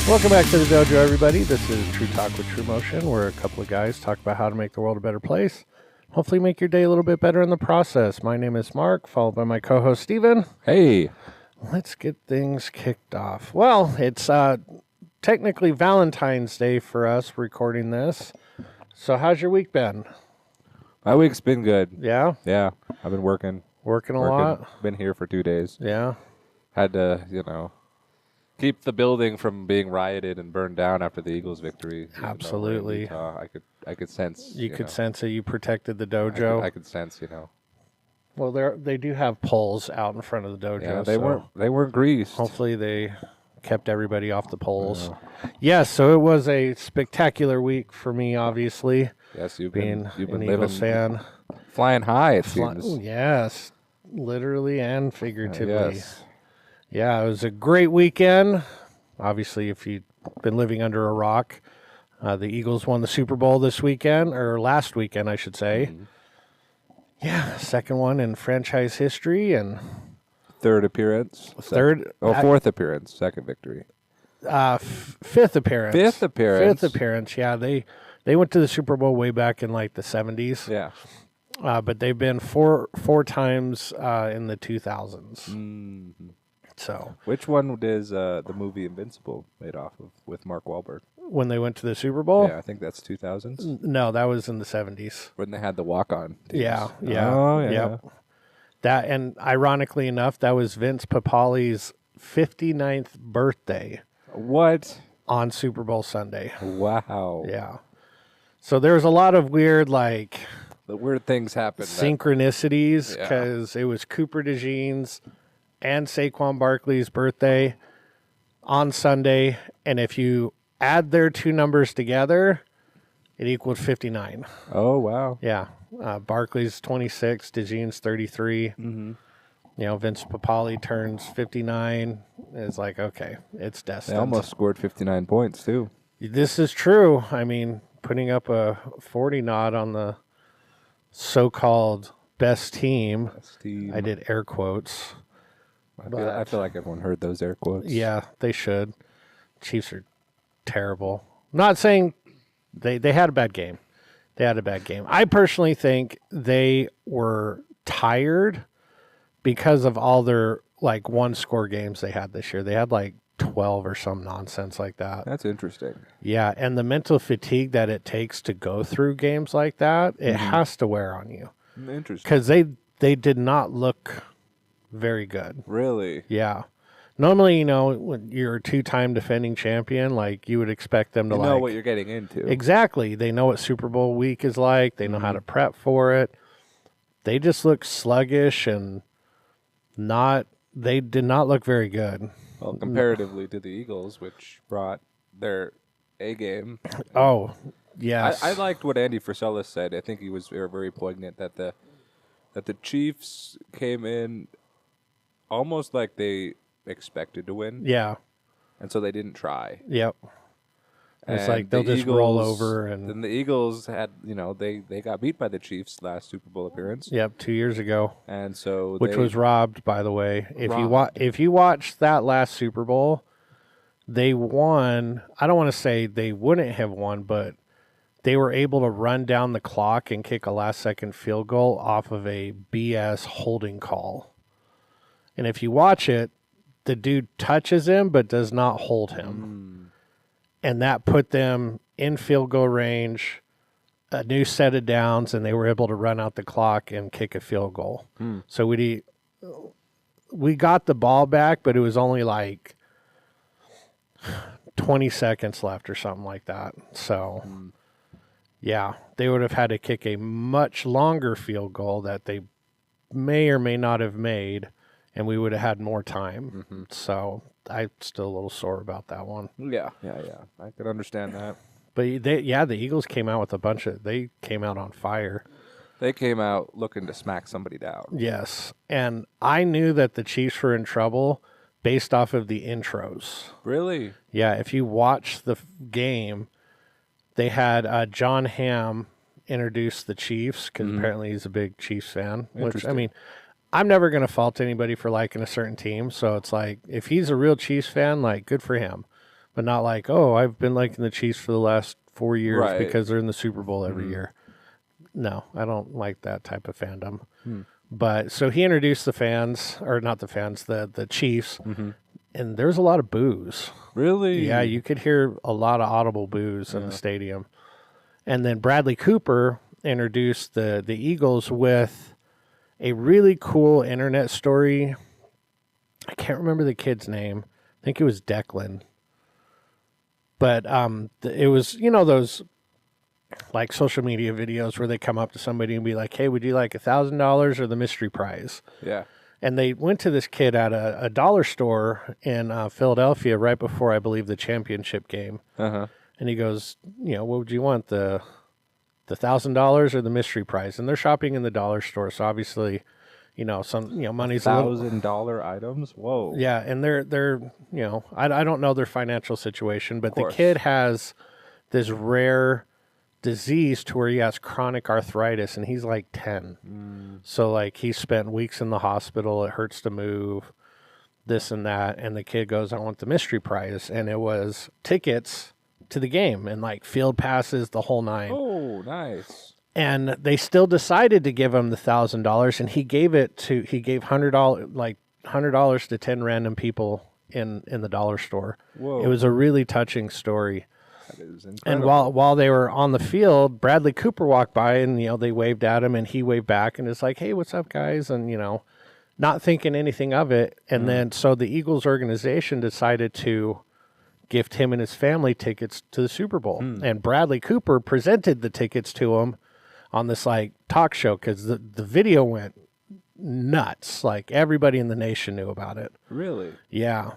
Welcome back to the dojo, everybody. This is True Talk with TRUMOTION, where a couple of guys talk about how to make the world a better place. Hopefully make your day a little bit better in the process. My name is Mark, followed by my co-host Stephen. Hey. Let's get things kicked off. Well, it's technically Valentines Day for us recording this. So how's your week been? My week's been good. Yeah? Yeah. I've been working. Working a lot? Been here for 2 days. Yeah? Had to, keep the building from being rioted and burned down after the Eagles' victory. Absolutely. I could sense. You could sense that you protected the dojo. I could sense. Well, they do have poles out in front of the dojo. Yeah, they weren't greased. Hopefully they kept everybody off the poles. Yes, so it was a spectacular week for me, obviously. Yes, you've been an Eagles fan. Flying high, it seems. Yes, literally and figuratively. Yes. Yeah, it was a great weekend. Obviously, if you've been living under a rock, the Eagles won the Super Bowl this weekend, or last weekend, I should say. Mm-hmm. Yeah, second one in franchise history, and third appearance. Fourth appearance, second victory. Fifth appearance. Fifth appearance. Yeah, they went to the Super Bowl way back in like the 70s. Yeah. But they've been four times in the 2000s. Mm-hmm. So, which one is the movie Invincible made off of with Mark Wahlberg? When they went to the Super Bowl? Yeah, I think that's 2000s. No, that was in the 70s. When they had the walk-on teams. Yeah. Oh, yeah. Yep. That, and ironically enough, that was Vince Papale's 59th birthday. What? On Super Bowl Sunday. Wow. Yeah. So there's a lot of weird, like... The weird things happen. Synchronicities, because it was Cooper DeJean's and Saquon Barkley's birthday on Sunday, and if you add their two numbers together, it equaled 59. Oh, wow. Yeah. Barkley's 26, DeJean's 33. Mm-hmm. Vince Papale turns 59. It's like, okay, it's destined. They almost scored 59 points, too. This is true. I mean, putting up a 40 nod on the so-called best team. I did air quotes. I feel like everyone heard those air quotes. Yeah, they should. Chiefs are terrible. Not saying they had a bad game. They had a bad game. I personally think they were tired because of all their like one-score games they had this year. They had like 12 or some nonsense like that. That's interesting. Yeah, and the mental fatigue that it takes to go through games like that, it has to wear on you. Interesting. Because they did not look very good. Really? Yeah. Normally, when you're a two-time defending champion, like you would expect them to know what you're getting into. Exactly. They know what Super Bowl week is like. They know how to prep for it. They just look sluggish and they did not look very good. Well, comparatively to the Eagles, which brought their A game. Oh, yes. I liked what Andy Frisella said. I think he was very poignant that the Chiefs came in almost like they expected to win. Yeah. And so they didn't try. Yep. It's like they'll just roll over. And then the Eagles had, they got beat by the Chiefs last Super Bowl appearance. Yep, 2 years ago. And so which was robbed, by the way. If you watch that last Super Bowl, they won. I don't want to say they wouldn't have won, but they were able to run down the clock and kick a last-second field goal off of a BS holding call. And if you watch it, the dude touches him but does not hold him. And that put them in field goal range, a new set of downs, and they were able to run out the clock and kick a field goal. So we got the ball back, but it was only like 20 seconds left or something like that. So, yeah, they would have had to kick a much longer field goal that they may or may not have made, and we would have had more time. So I'm still a little sore about that one. Yeah. I could understand that. But the Eagles came out with they came out on fire. They came out looking to smack somebody down. Yes. And I knew that the Chiefs were in trouble based off of the intros. Really? Yeah. If you watch the game, they had John Hamm introduce the Chiefs because apparently he's a big Chiefs fan. Which, I mean, I'm never going to fault anybody for liking a certain team. So it's like, if he's a real Chiefs fan, like, good for him. but not like, oh, I've been liking the Chiefs for the last 4 years because they're in the Super Bowl every year. No, I don't like that type of fandom. But so he introduced the fans, or not the fans, the Chiefs, and there's a lot of boos. Really? Yeah, you could hear a lot of audible boos in the stadium. And then Bradley Cooper introduced the Eagles with a really cool internet story. I can't remember the kid's name. I think it was Declan. But it was, you know, those like social media videos where they come up to somebody and be like, hey, would you like $1,000 or the mystery prize? Yeah. And they went to this kid at a dollar store in Philadelphia right before, I believe, the championship game. Uh-huh. And he goes, you know, what would you want, the $1,000 or the mystery prize? And they're shopping in the dollar store, so obviously, you know, money's $1,000 items. Whoa. Yeah, and they're you know, I don't know their financial situation, but the kid has this rare disease to where he has chronic arthritis, and he's like 10. So like he spent weeks in the hospital. It hurts to move, this and that. And the kid goes, I want the mystery prize, and it was tickets to the game and like field passes, the whole nine. Oh, nice. And they still decided to give him the $1,000, and he gave $100 to 10 random people in the dollar store. Whoa. It was a really touching story. That is incredible. And while they were on the field, Bradley Cooper walked by, and you know, they waved at him, and he waved back, and it's like, hey, what's up, guys? And you know, not thinking anything of it. And then so the Eagles organization decided to gift him and his family tickets to the Super Bowl. And Bradley Cooper presented the tickets to him on this like talk show, because the video went nuts. Like everybody in the nation knew about it. Really? Yeah.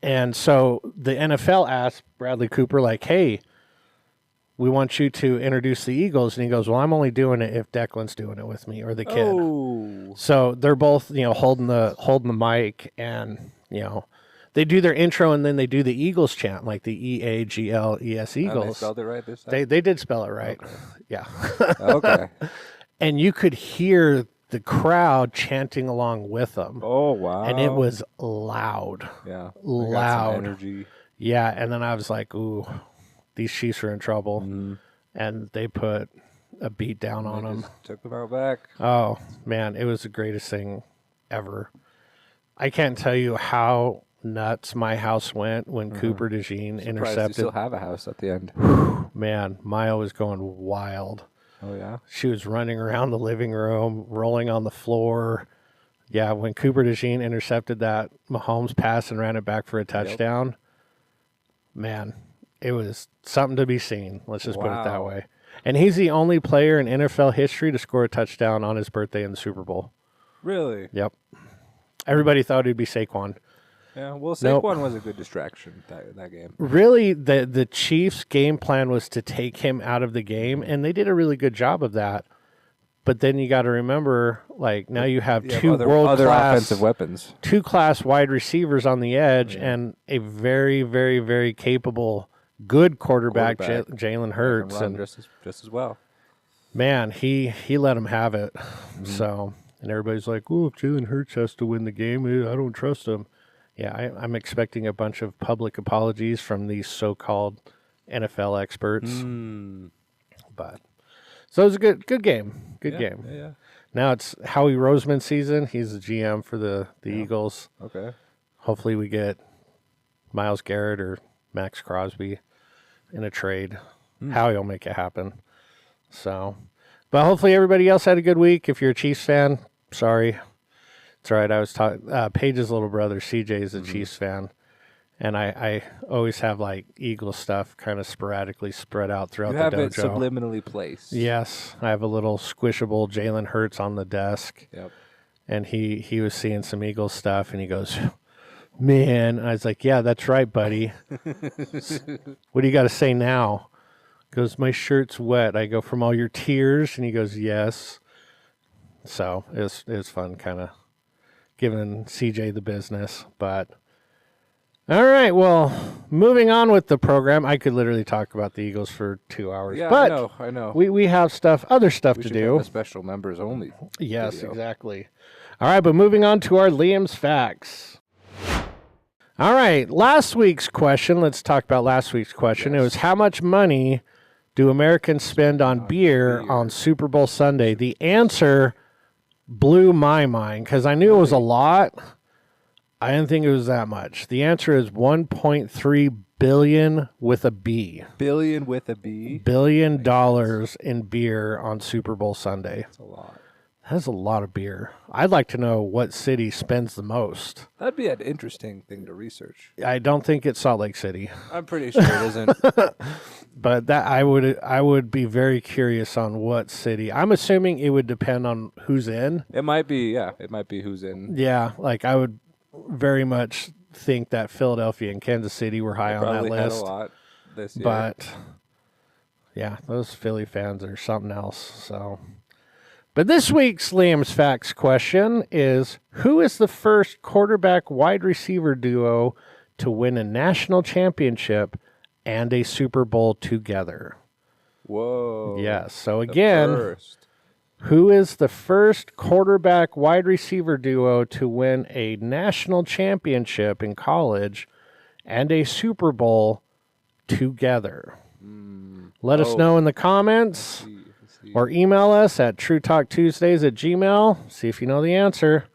And so the NFL asked Bradley Cooper, like, hey, we want you to introduce the Eagles. And he goes, well, I'm only doing it if Declan's doing it with me, or the kid. Oh. So they're both, you know, holding the mic, and, you know, they do their intro, and then they do the Eagles chant, like the EAGLES Eagles. They spelled it right this time? They did spell it right. Okay. Yeah. Okay. And you could hear the crowd chanting along with them. Oh, wow. And it was loud. Yeah. Loud. Energy. Yeah. And then I was like, ooh, these Chiefs are in trouble. And they put a beat down on them. Took them out back. Oh, man. It was the greatest thing ever. I can't tell you how nuts my house went when Cooper DeJean intercepted. You still have a house at the end. Man, Maya was going wild. Oh, yeah? She was running around the living room, rolling on the floor. Yeah, when Cooper DeJean intercepted that Mahomes pass and ran it back for a touchdown, man, it was something to be seen. Let's just put it that way. And he's the only player in NFL history to score a touchdown on his birthday in the Super Bowl. Really? Yep. Everybody thought it'd be Saquon. Yeah, well, Saquon was a good distraction that game. Really, the Chiefs' game plan was to take him out of the game, and they did a really good job of that. But then you got to remember, like, now you have two other offensive weapons, 2-class wide receivers on the edge, and a very, very, very capable, good quarterback. Jalen Hurts, and just as well. Man, he let him have it. So, and everybody's like, "Oh, if Jalen Hurts has to win the game, I don't trust him." Yeah, I'm expecting a bunch of public apologies from these so-called NFL experts. But so it was a good game. Good game. Yeah. Now it's Howie Roseman season. He's the GM for the Eagles. Okay. Hopefully we get Myles Garrett or Max Crosby in a trade. Howie will make it happen. So, but hopefully everybody else had a good week. If you're a Chiefs fan, sorry. It's all right. I was talking. Paige's little brother, CJ, is a Chiefs fan, and I always have like Eagle stuff kind of sporadically spread out throughout the dojo. You have it subliminally placed. Yes, I have a little squishable Jalen Hurts on the desk. Yep. And he was seeing some Eagle stuff, and he goes, "Man," and I was like, "Yeah, that's right, buddy. What do you got to say now?" He goes, "My shirt's wet." I go, "From all your tears?" And he goes, "Yes." So it was fun, kind of giving CJ the business. But all right, well, moving on with the program. I could literally talk about the Eagles for 2 hours. Yeah, but I know. We have other stuff to do. Have a special members only. Yes, video. Exactly. All right, but moving on to our Liam's Facts. All right, last week's question. Let's talk about last week's question. Yes. It was how much money do Americans spend on beer on Super Bowl Sunday? The answer blew my mind because I knew it was a lot. I didn't think it was that much. The answer is $1.3 billion with a B. Billion with a B? $1 billion in beer on Super Bowl Sunday. That's a lot. That's a lot of beer. I'd like to know what city spends the most. That'd be an interesting thing to research. I don't think it's Salt Lake City. I'm pretty sure it isn't. But that I would be very curious on what city. I'm assuming it would depend on who's in. It might be, yeah. It might be who's in. Yeah, like I would very much think that Philadelphia and Kansas City were high on that list. Had a lot this year. But yeah, those Philly fans are something else. So. But this week's Liam's Facts question is, who is the first quarterback wide receiver duo to win a national championship and a Super Bowl together? Whoa. Yes. So again, who is the first quarterback wide receiver duo to win a national championship in college and a Super Bowl together? Let us know in the comments. Or email us at trutalktuesdays@gmail.com. See if you know the answer.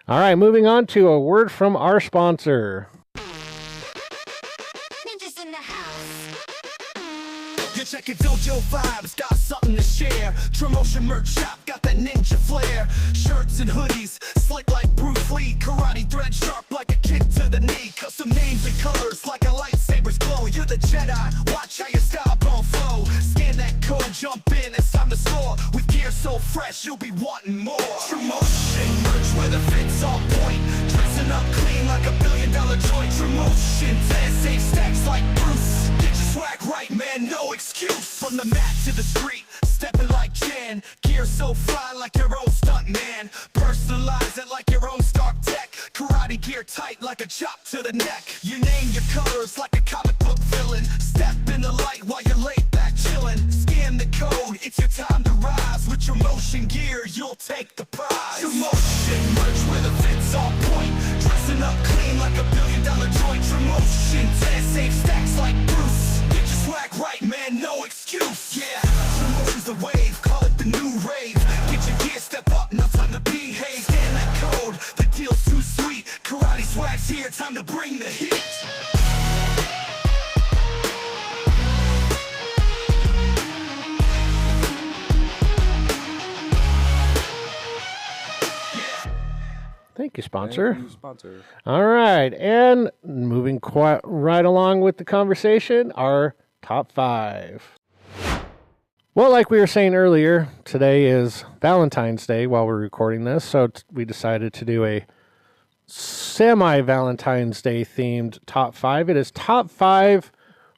All right, moving on to a word from our sponsor. Ninjas in the house. You're checking Dojo Vibes, got something to share. TRUMOTION merch shop, got that ninja flair. Shirts and hoodies, slick like Bruce Lee. Karate thread sharp like a kick to the knee. Custom names and colors like a lightsaber's glow. You're the Jedi, watch how your style gon' flow. Scan that code, jump in, it's time to score. With gear so fresh, you'll be wanting more. TRUMOTION merch where the fit's on point. Dressing up clean like $1 billion joint. TRUMOTION, safe stacks like Bruce. Get your swag right, man, no excuse. From the mat to the street, stepping like Jan. Gear so fly like your own stunt man. Personalize it like your own Stark Tech. Karate gear tight like a chop to the neck. You name your colors like a comic book villain. Step in the light while you're laid back chillin'. Scan the code, it's your time to rise. With TRUMOTION gear, you'll take the prize. TRUMOTION merch where the fit's on point. Dressing up clean like $1 billion joint. TRUMOTION, safe stacks like Bruce. Get your swag right, man, no excuse. Yeah, TRUMOTION's the wave, call it the new rave. Get your gear, step up, now time to behave. Scan that code, the deal's too sweet. Karate swag's here, time to bring the heat. Thank you, sponsor. Thank you, sponsor. All right, and moving quite right along with the conversation, our top 5. Well, like we were saying earlier, today is Valentine's Day while we're recording this, so we decided to do a semi-Valentine's Day themed top 5. It is top 5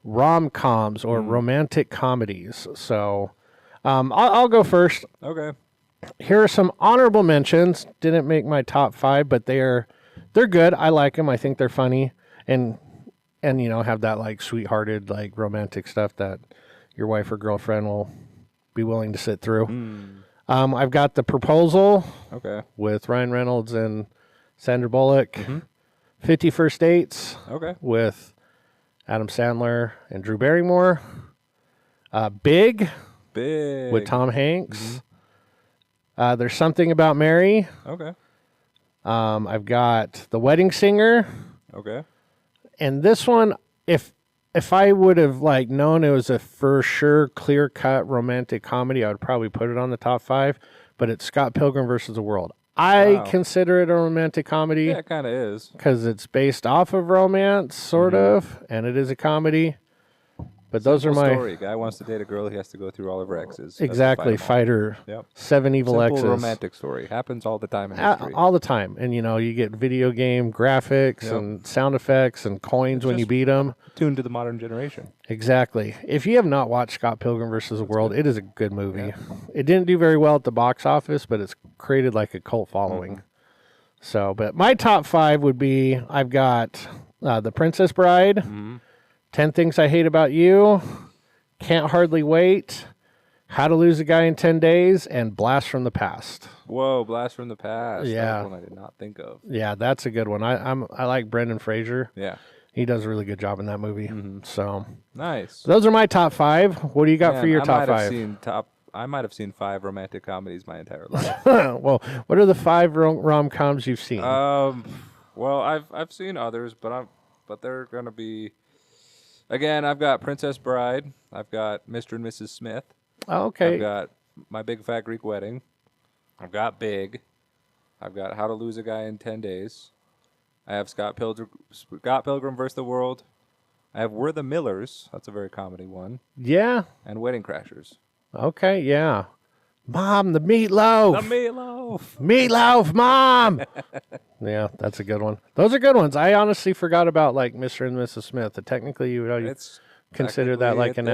rom-coms or romantic comedies. So I'll go first. Okay. Here are some honorable mentions. Didn't make my top 5, but they're good. I like them. I think they're funny and you know, have that like sweethearted like romantic stuff that your wife or girlfriend will be willing to sit through. I've got The Proposal. Okay. With Ryan Reynolds and Sandra Bullock. 50 First Dates. Okay. With Adam Sandler and Drew Barrymore. Big. With Tom Hanks. There's Something About Mary. Okay. I've got The Wedding Singer. Okay. And this one, if I would have like known it was a for sure clear-cut romantic comedy, I would probably put it on the top 5. But it's Scott Pilgrim versus the World. I consider it a romantic comedy. Yeah, it kind of is. Because it's based off of romance, sort of, and it is a comedy. But those are my story. Guy wants to date a girl, he has to go through all of her exes. Exactly, fight her. Yep. 7 evil Simple exes. Romantic story happens all the time in history. All the time, and you know you get video game graphics and sound effects and coins when you beat them. Tuned to the modern generation. Exactly. If you have not watched Scott Pilgrim versus the World, it is a good movie. Yeah. It didn't do very well at the box office, but it's created like a cult following. So, but my top 5 would be I've got The Princess Bride. 10 Things I Hate About You, Can't Hardly Wait, How to Lose a Guy in 10 Days, and Blast from the Past. Whoa, Blast from the Past. Yeah. That was one I did not think of. Yeah, that's a good one. I like Brendan Fraser. Yeah. He does a really good job in that movie. So Nice. those are my top 5. What do you got Man, for your top 5? I might have seen 5 romantic comedies my entire life. Well, what are the 5 rom-coms you've seen? Well, I've seen others, but they're gonna be. Again, I've got Princess Bride. I've got Mr. and Mrs. Smith. Oh, okay. I've got My Big Fat Greek Wedding. I've got Big. I've got How to Lose a Guy in 10 Days. I have Scott Pilgrim vs. the World. I have We're the Millers. That's a very comedy one. Yeah. And Wedding Crashers. Okay, yeah. Mom, the meatloaf. The meatloaf. Meatloaf, Mom. Yeah, that's a good one. Those are good ones. I honestly forgot about like Mr. and Mrs. Smith. Technically, you would It's consider that like an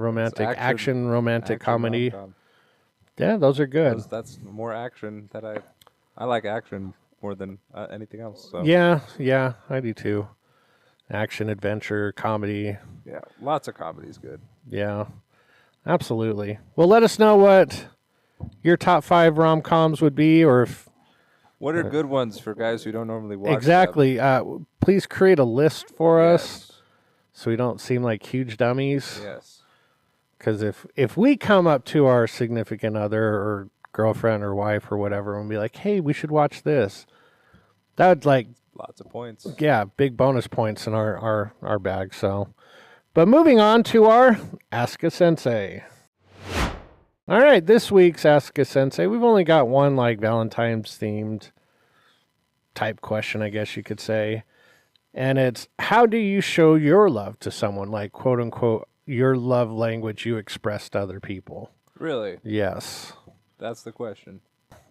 romantic action romantic comedy. rom-com. Yeah, those are good. That's more action that I like action more than anything else. So. Yeah, I do too. Action, adventure, comedy. Yeah, lots of comedy's good. Yeah, absolutely. Well, let us know what your top 5 rom-coms would be, or if What are good ones for guys who don't normally watch exactly. Please create a list for them? us so we don't seem like huge dummies. Yes. Because if we come up to our significant other or girlfriend or wife or whatever and be like, hey, we should watch this, that would like, Lots of points. yeah, big bonus points in our bag. So, but moving on to our Ask a Sensei. All right, this week's Ask a Sensei, we've only got one like Valentine's themed type question, I guess you could say. And it's, how do you show your love to someone? Like, quote unquote, your love language you express to other people. Really? Yes. That's the question.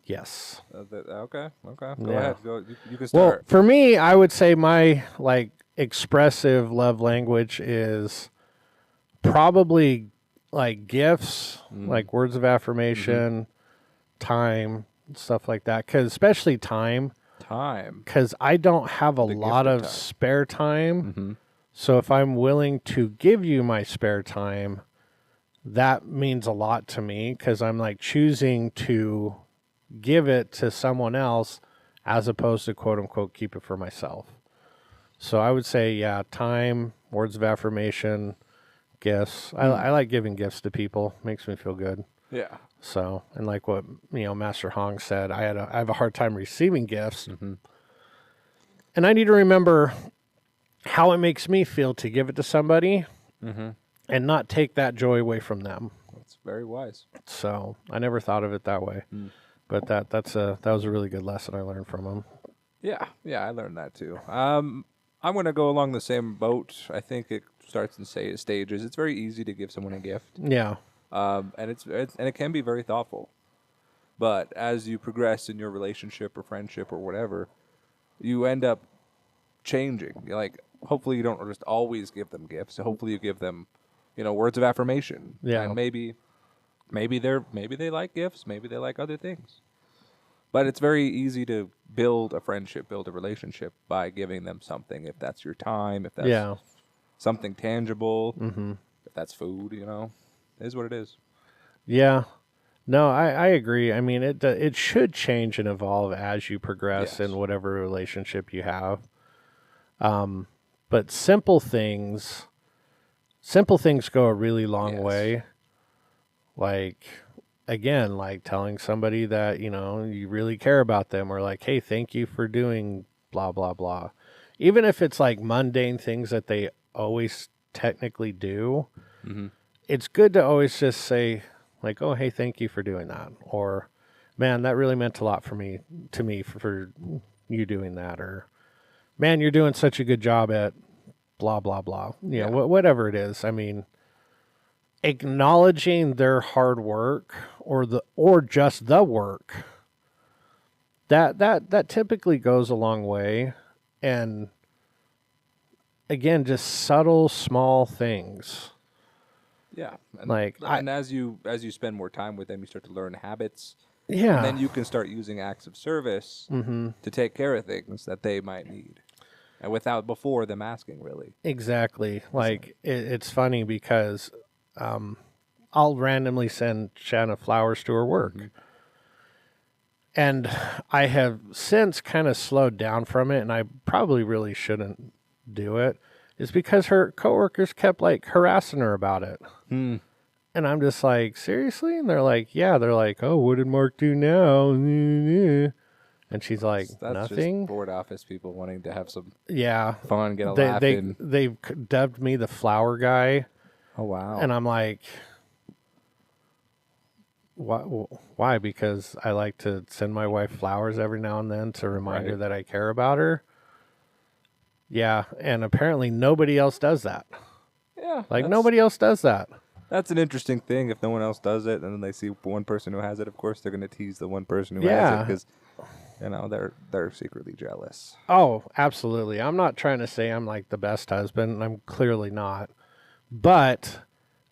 Yes. Okay. Go Yeah. ahead. You can Well, start. for me, I would say my like expressive love language is probably like gifts, like words of affirmation, time, stuff like that. Because especially time. Because I don't have a lot of time. spare time. So if I'm willing to give you my spare time, that means a lot to me because I'm like choosing to give it to someone else as opposed to quote unquote keep it for myself. So I would say, yeah, time, words of affirmation, gifts. I like giving gifts to people. Makes me feel good. Yeah. So, and like what, Master Hong said, I have a hard time receiving gifts. And I need to remember how it makes me feel to give it to somebody and not take that joy away from them. That's very wise. So I never thought of it that way. But that was a really good lesson I learned from him. Yeah, I learned that too. I'm going to go along the same boat. I think it starts in stages. It's very easy to give someone a gift. Yeah. And it can be very thoughtful. But as you progress in your relationship or friendship or whatever, you end up changing. Like, hopefully you don't just always give them gifts. Hopefully you give them, words of affirmation. Yeah. And maybe they like gifts, maybe they like other things. But it's very easy to build a friendship, build a relationship by giving them something. If that's your time, if that's something tangible, if that's food, it is what it is. Yeah. No, I agree. I mean, it should change and evolve as you progress in whatever relationship you have. But simple things go a really long way. Like, again, like telling somebody that, you really care about them, or like, hey, thank you for doing blah, blah, blah. Even if it's like mundane things that they always technically do, it's good to always just say like, oh, hey, thank you for doing that. Or, man, that really meant a lot to me for you doing that. Or, man, you're doing such a good job at blah, blah, blah. Whatever it is. I mean, acknowledging their hard work or just the work, that typically goes a long way. And again, just subtle, small things. Yeah. And as you spend more time with them, you start to learn habits. Yeah. And then you can start using acts of service to take care of things that they might need. And before them asking, really. Exactly. Like, it's funny because I'll randomly send Shanna flowers to her work. And I have since kind of slowed down from it, and I probably really shouldn't do it, is because her coworkers kept like harassing her about it. And I'm just like, seriously? And they're like, yeah. They're like, oh, what did Mark do now? And she's like, That's nothing. Just board office people wanting to have some fun, get a laugh in. They've dubbed me the flower guy. Oh, wow. And I'm like, why? Because I like to send my wife flowers every now and then to remind her that I care about her. Yeah, and apparently nobody else does that. Yeah. Like, nobody else does that. That's an interesting thing. If no one else does it, and then they see one person who has it, of course, they're going to tease the one person who has it because, you know, they're secretly jealous. Oh, absolutely. I'm not trying to say I'm, like, the best husband. I'm clearly not. But,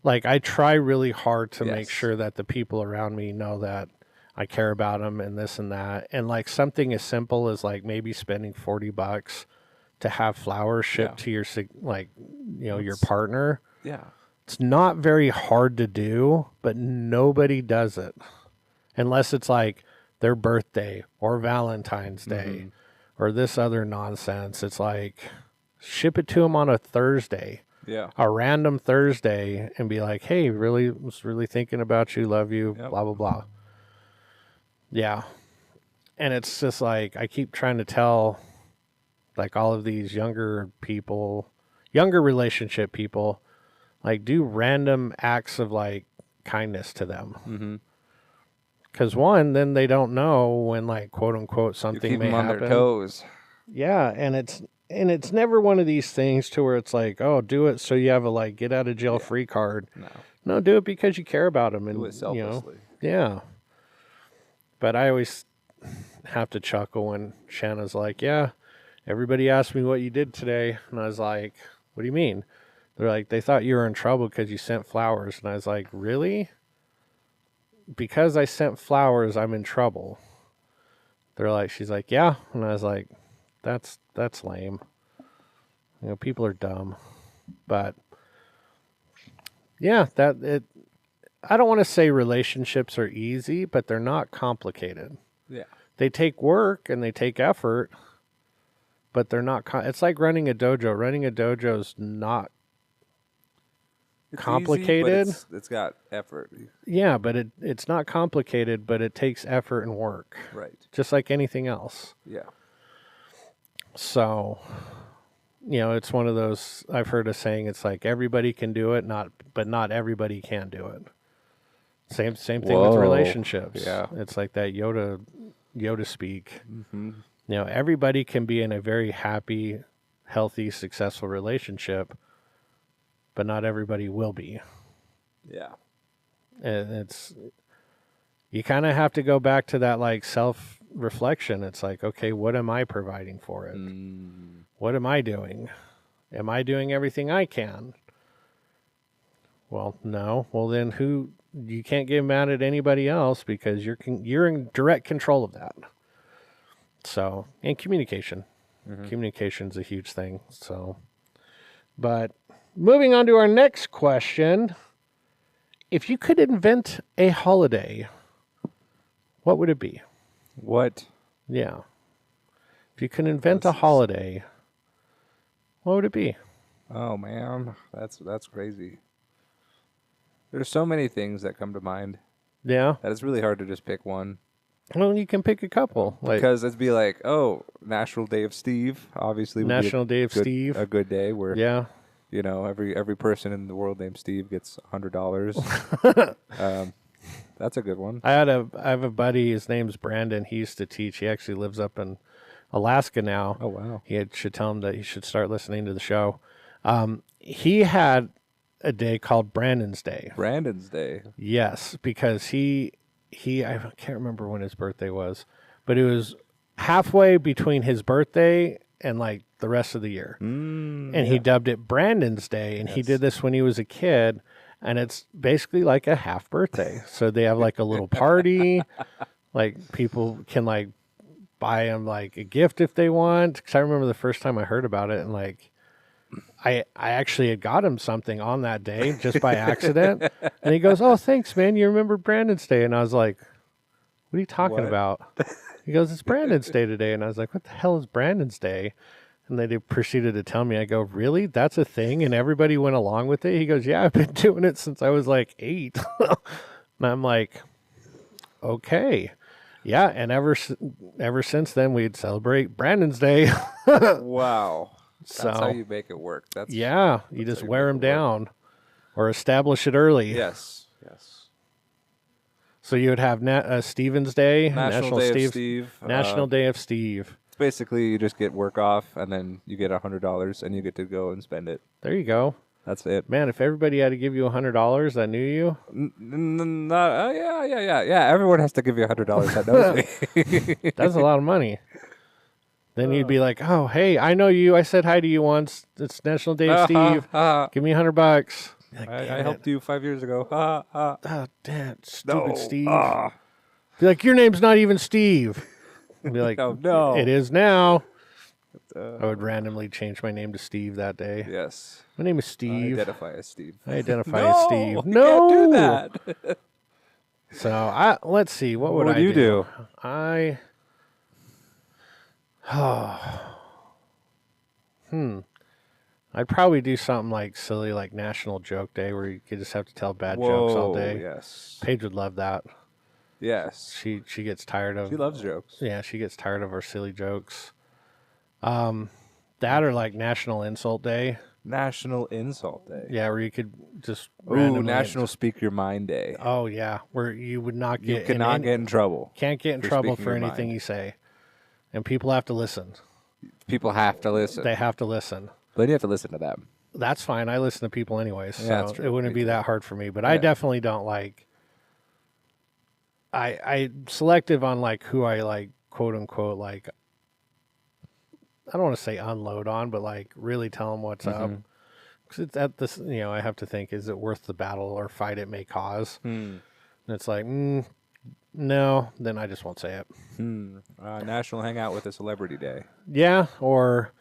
like, I try really hard to make sure that the people around me know that I care about them and this and that. And, like, something as simple as, like, maybe spending $40 to have flowers shipped to your, like, you know, your partner. Yeah. It's not very hard to do, but nobody does it. Unless it's, like, their birthday or Valentine's Day or this other nonsense. It's like, ship it to them on a Thursday. Yeah. A random Thursday and be like, hey, was really thinking about you, love you, blah, blah, blah. Yeah. And it's just like, I keep trying to tell, like, all of these younger relationship people, like, do random acts of, like, kindness to them. Because one, then they don't know when, like, quote unquote, something may happen. On their toes. Yeah, and it's never one of these things to where it's like, oh, do it so you have a, like, get out of jail free card. No, do it because you care about them and do it selflessly. You know, yeah. But I always have to chuckle when Shanna's like, yeah, everybody asked me what you did today, and I was like, what do you mean? They're like, they thought you were in trouble because you sent flowers. And I was like, really? Because I sent flowers, I'm in trouble. They're like, she's like, yeah. And I was like, that's lame. You know, people are dumb. But yeah, I don't want to say relationships are easy, but they're not complicated. Yeah. They take work and they take effort, but they're not, it's like running a dojo. Running a dojo is not complicated. Easy, but it's got effort. Yeah, but it's not complicated, but it takes effort and work. Right. Just like anything else. Yeah. So, you know, it's one of those, I've heard a saying, it's like everybody can do it, but not everybody can do it. Same thing with relationships. Yeah. It's like that Yoda speak. You know, everybody can be in a very happy, healthy, successful relationship, but not everybody will be. Yeah. And you kind of have to go back to that, like, self-reflection. It's like, okay, what am I providing for it? What am I doing? Am I doing everything I can? Well, no. Well, then you can't get mad at anybody else because you're in direct control of that. So, and communication. Communication's a huge thing. So, but moving on to our next question. If you could invent a holiday, what would it be? What? Yeah. If you could invent a holiday, what would it be? Oh, man. That's crazy. There's so many things that come to mind. Yeah. That it's really hard to just pick one. Well, you can pick a couple. Because it'd be like, oh, National Day of Steve, obviously. National Day of Steve. A good day where, yeah, you know, every person in the world named Steve gets $100. That's a good one. I have a buddy, his name's Brandon. He used to teach. He actually lives up in Alaska now. Oh, wow. Should tell him that he should start listening to the show. He had a day called Brandon's Day. Brandon's Day. Yes, because I can't remember when his birthday was, but it was halfway between his birthday and, like, the rest of the year. And he dubbed it Brandon's Day, and he did this when he was a kid, and it's basically like a half birthday. So they have, like, a little party, like, people can, like, buy him, like, a gift if they want. Because I remember the first time I heard about it, and, like, I actually had got him something on that day just by accident. And he goes, "Oh, thanks, man. You remember Brandon's Day." And I was like, "What are you talking about?" He goes, "It's Brandon's Day today." And I was like, "What the hell is Brandon's Day?" And they proceeded to tell me. I go, "Really? That's a thing?" And everybody went along with it. He goes, "Yeah, I've been doing it since I was like 8. And I'm like, "Okay." Yeah, and ever since then, we'd celebrate Brandon's Day. Wow. That's how you make it work. You just wear them down or establish it early. Yes. So you would have Stephen's Day, National Day of Steve. National Day of Steve. It's basically you just get work off, and then you get $100, and you get to go and spend it. There you go. That's it. Man, if everybody had to give you $100 that knew you. Yeah. Everyone has to give you $100 that knows me. That's a lot of money. Then you'd be like, "Oh, hey, I know you. I said hi to you once. It's National Day of Steve. Give me $100." Like, I helped you 5 years ago. Oh, damn, stupid Steve. Be like, "Your name's not even Steve." I'd be like, "Oh, no. It is now." I would randomly change my name to Steve that day. Yes. My name is Steve. I identify as Steve. As Steve. No! You can't do that. So, let's see. What would I you do? I'd probably do something like silly, like National Joke Day, where you could just have to tell bad jokes all day. Yes. Paige would love that. Yes. She gets tired of. She loves jokes. Yeah, she gets tired of our silly jokes. That or like National Insult Day. National Insult Day. Yeah, where you could just National Speak Your Mind Day. Oh yeah, where you would not get. You cannot get in trouble. Can't get in trouble for anything you say, and people have to listen. People have to listen. They have to listen. But you have to listen to them. That's fine. I listen to people anyways, so that's true. it wouldn't be that hard for me. But I definitely don't like. I'm selective on like who I like, quote unquote, like. I don't want to say unload on, but like really tell them what's up. Because it's at this, I have to think: is it worth the battle or fight it may cause? And it's like, no. Then I just won't say it. National Hangout with a Celebrity Day. Yeah, or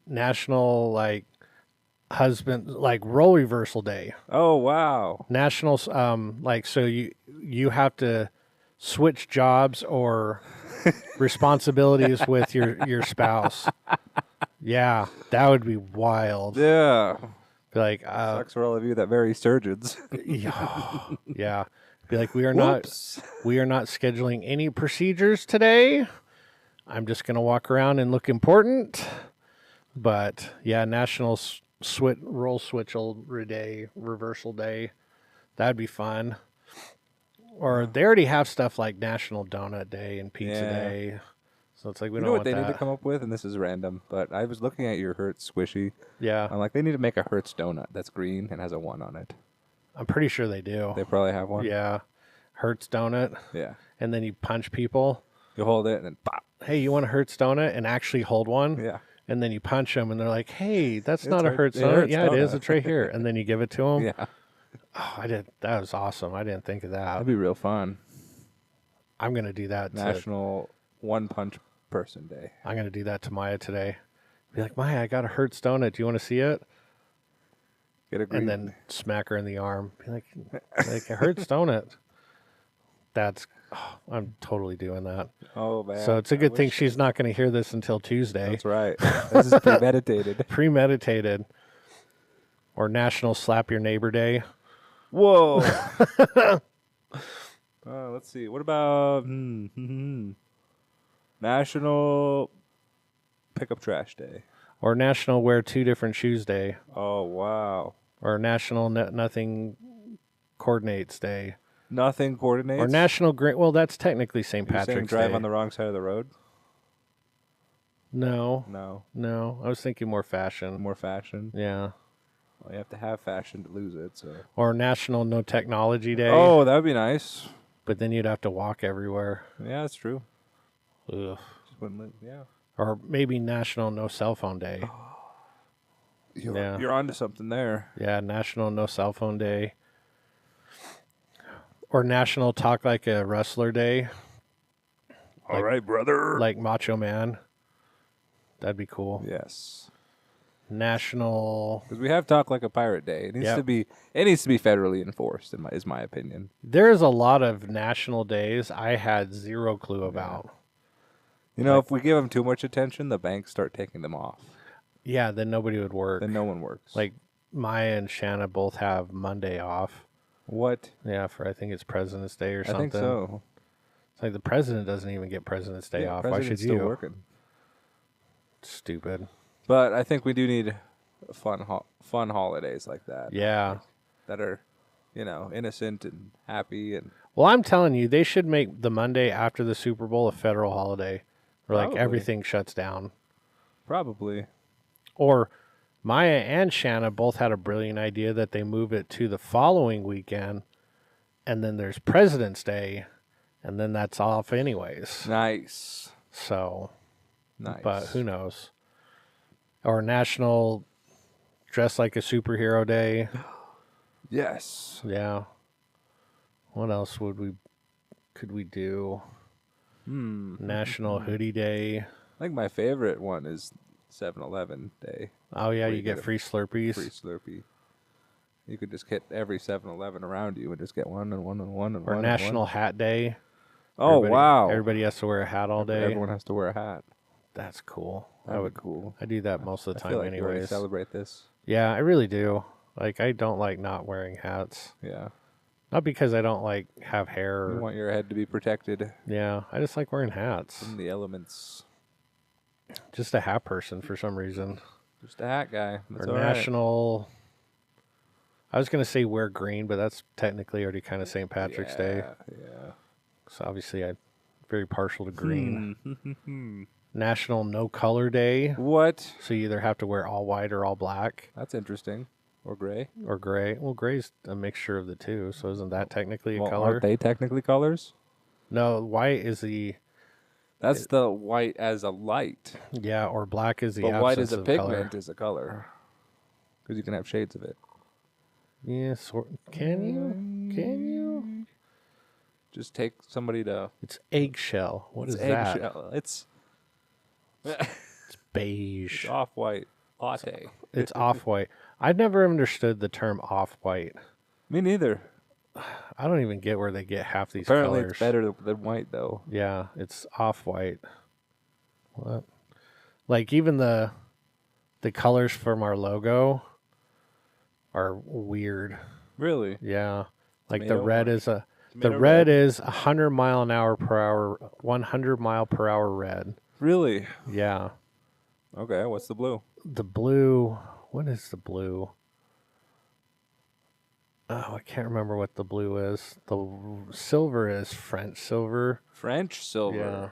National like husband like role reversal day. Oh wow! National like so you have to switch jobs or responsibilities with your spouse. Yeah, that would be wild. Yeah. Be like sucks for all of you that very surgeons. Yeah. Be like, we are not scheduling any procedures today. I'm just gonna walk around and look important. But yeah, National Role Switchel Day, Reversal Day. That'd be fun. Or they already have stuff like National Donut Day and Pizza Day. So it's like we don't want that. You know what they need to come up with? And this is random, but I was looking at your Hertz squishy. Yeah. I'm like, they need to make a Hertz donut that's green and has a 1 on it. I'm pretty sure they do. They probably have one. Yeah. Hertz donut. Yeah. And then you punch people. You hold it and then pop. Hey, you want a Hertz donut? And actually hold one? Yeah. And then you punch them and they're like, hey, that's not a Hertz donut. Yeah, it is. It's right here. And then you give it to them. Yeah. Oh, that was awesome. I didn't think of that. That'd be real fun. I'm going to do that. National One Punch Person Day. I'm going to do that to Maya today. Be like, Maya, I got a Hertz donut. Do you want to see it? Get a green. And then smack her in the arm. Be like a Hertz donut. I'm totally doing that. Oh, man. So it's a good thing she's not going to hear this until Tuesday. That's right. This is premeditated. Premeditated. Or National Slap Your Neighbor Day. Whoa. Let's see. What about National Pick Up Trash Day? Or National Wear 2 Different Shoes Day. Oh, wow. Or National Nothing Coordinates Day. Nothing coordinates? Or National well, that's technically St. Patrick's Day. Drive on the wrong side of the road? No. No. I was thinking more fashion. More fashion? Yeah. Well, you have to have fashion to lose it. So. Or National No Technology Day. Oh, that would be nice. But then you'd have to walk everywhere. Yeah, that's true. Ugh. Just wouldn't live. Yeah. Or maybe National No Cell Phone Day. You're onto something there. Yeah, National No Cell Phone Day. Or National Talk Like a Wrestler Day. All right, brother. Like Macho Man. That'd be cool. Yes. National. Because we have Talk Like a Pirate Day. It needs to be. It needs to be federally enforced. Is my opinion. There's a lot of national days I had zero clue about. You know, if we give them too much attention, the banks start taking them off. Yeah, then nobody would work. Then no one works. Like Maya and Shanna both have Monday off. What? Yeah, for I think it's President's Day or something. I think so. It's like the president doesn't even get President's Day off. Why should you? Still working. Stupid. But I think we do need fun holidays like that. Yeah. Like, that are, innocent and happy and. Well, I'm telling you, they should make the Monday after the Super Bowl a federal holiday, where like everything shuts down. Probably. Or Maya and Shanna both had a brilliant idea that they move it to the following weekend, and then there's President's Day, and then that's off anyways. Nice. So, nice. But who knows? Or National Dress Like a Superhero Day. Yes. Yeah. What else could we do? National Hoodie Day. I think my favorite one is 7-Eleven Day. Oh, yeah, you get free Slurpees. Free Slurpee. You could just hit every 7-Eleven around you and just get one and one and one and or one. Or National Hat Day. Oh, wow. Everybody has to wear a hat all day. Everyone has to wear a hat. That's cool. That would be cool. I do that most of the time feel like anyways. You already celebrate this. Yeah, I really do. Like, I don't like not wearing hats. Yeah. Not because I don't like have hair. You want your head to be protected. Yeah, I just like wearing hats. From the elements. Just a hat person for some reason. Just a hat guy. That's or National. I was going to say wear green, but that's technically already kind of St. Patrick's Day. Yeah. So obviously I'm very partial to green. National No Color Day. What? So you either have to wear all white or all black. That's interesting. Or gray. Or gray. Well, gray's a mixture of the two, so isn't that technically a color? Aren't they technically colors? No, white is the... That's the white as a light. Yeah, or black is the but absence white as a of pigment color. is a color. Because you can have shades of it. Yes. Yeah, can you? Can you? Just take somebody to... It's eggshell. What is eggshell. that? It's beige. It's off-white latte. It's off-white. I've never understood the term off-white. Me neither. I don't even get where they get half these Apparently colors. It's better than white, though. Yeah, it's off-white. What? Like, even the colors from our logo are weird. Really? Yeah. Like Tomato the red is a... The red is 100 mile per hour red. Really? Yeah. Okay, what's the blue? The blue, what is the blue? Oh, I can't remember what the blue is. The silver is French silver. French silver. Yeah.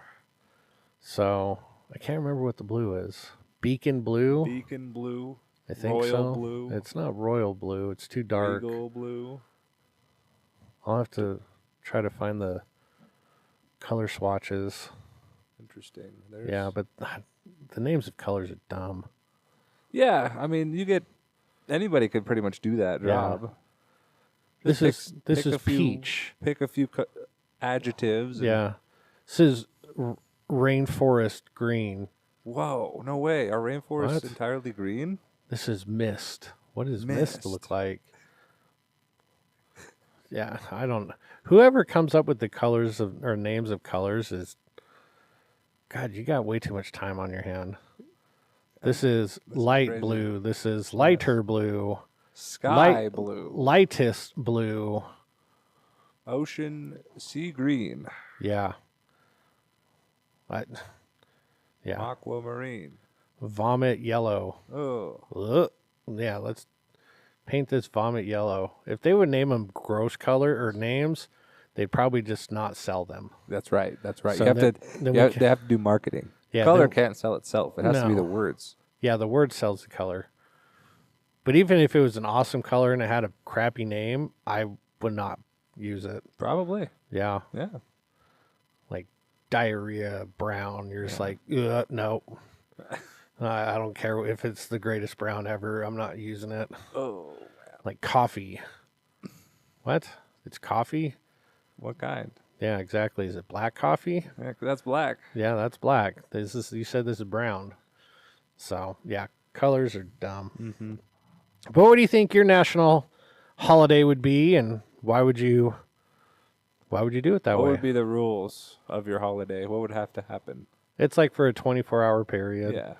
So, I can't remember what the blue is. Beacon blue? Beacon blue. I think royal so. Blue. It's not royal blue. It's too dark. Eagle blue. I'll have to try to find the color swatches. Interesting. Yeah, but the names of colors are dumb. Yeah, I mean, anybody could pretty much do that job. This is peach. Pick a few adjectives. Yeah. This is rainforest green. Whoa, no way. Are rainforests What? entirely green? This is mist. What does mist look like? Yeah, I don't know. Whoever comes up with the colors or names of colors is... God, you got way too much time on your hand. This is light blue. This is lighter blue. Sky blue. Lightest blue. Ocean sea green. Yeah. Yeah. Aquamarine. Vomit yellow. Oh. Ugh. Yeah, let's paint this vomit yellow. If they would name them gross color or names, they'd probably just not sell them. That's right. That's right. So You have to do marketing. Yeah, color can't sell itself. It has to be No. the words. Yeah, the word sells the color. But even if it was an awesome color and it had a crappy name, I would not use it. Probably. Yeah. Yeah. Like diarrhea brown. You're just like, no. I don't care if it's the greatest brown ever. I'm not using it. Oh, man. Like coffee. What? It's coffee? What kind? Yeah, exactly. Is it black coffee? Yeah, 'cause that's black. Yeah, that's black. You said this is brown. So, yeah, colors are dumb. Mm-hmm. But what do you think your national holiday would be, and why would you do it that way? What would be the rules of your holiday? What would have to happen? It's like for a 24-hour period. Yeah.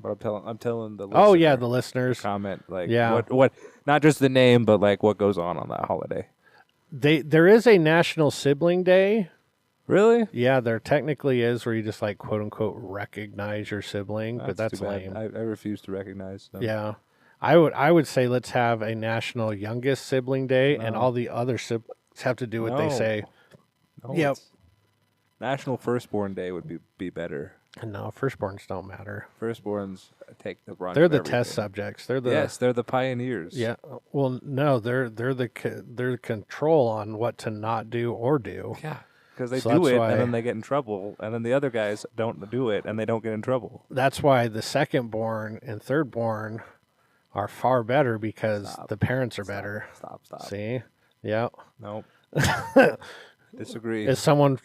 But I'm telling the listener. Oh yeah, the listeners. Comment like yeah. what not just the name, but like what goes on that holiday. There is a National Sibling Day. Really? Yeah, there technically is, where you just like quote unquote recognize your sibling, but that's lame. I refuse to recognize them. Yeah. I would say let's have a National Youngest Sibling Day, and all the other siblings have to do what they say. No, yep. National Firstborn Day would be better. No, firstborns don't matter. Firstborns take the brunt. They're of the everything. test subjects. They're the pioneers. Yeah. Well, no, they're the control on what to not do or do. Yeah. Because they do it, and then they get in trouble, and then the other guys don't do it, and they don't get in trouble. That's why the secondborn and thirdborn are far better, because the parents are better. Stop. See? Yeah. Nope. Disagree. Is someone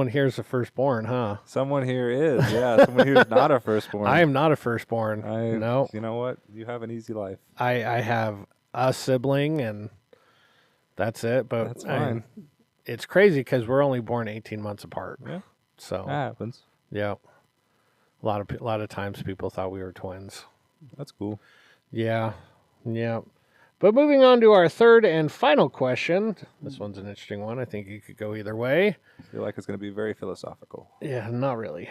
here's a firstborn, huh? Someone here is, yeah. Someone here is not a firstborn. I am not a firstborn. No. You know what? You have an easy life. I have a sibling, and that's it. But that's fine. It's crazy because we're only born 18 months apart. Yeah. So that happens. Yeah. A lot of times people thought we were twins. That's cool. Yeah. Yeah. But moving on to our third and final question. This one's an interesting one. I think you could go either way. I feel like it's going to be very philosophical. Yeah, not really.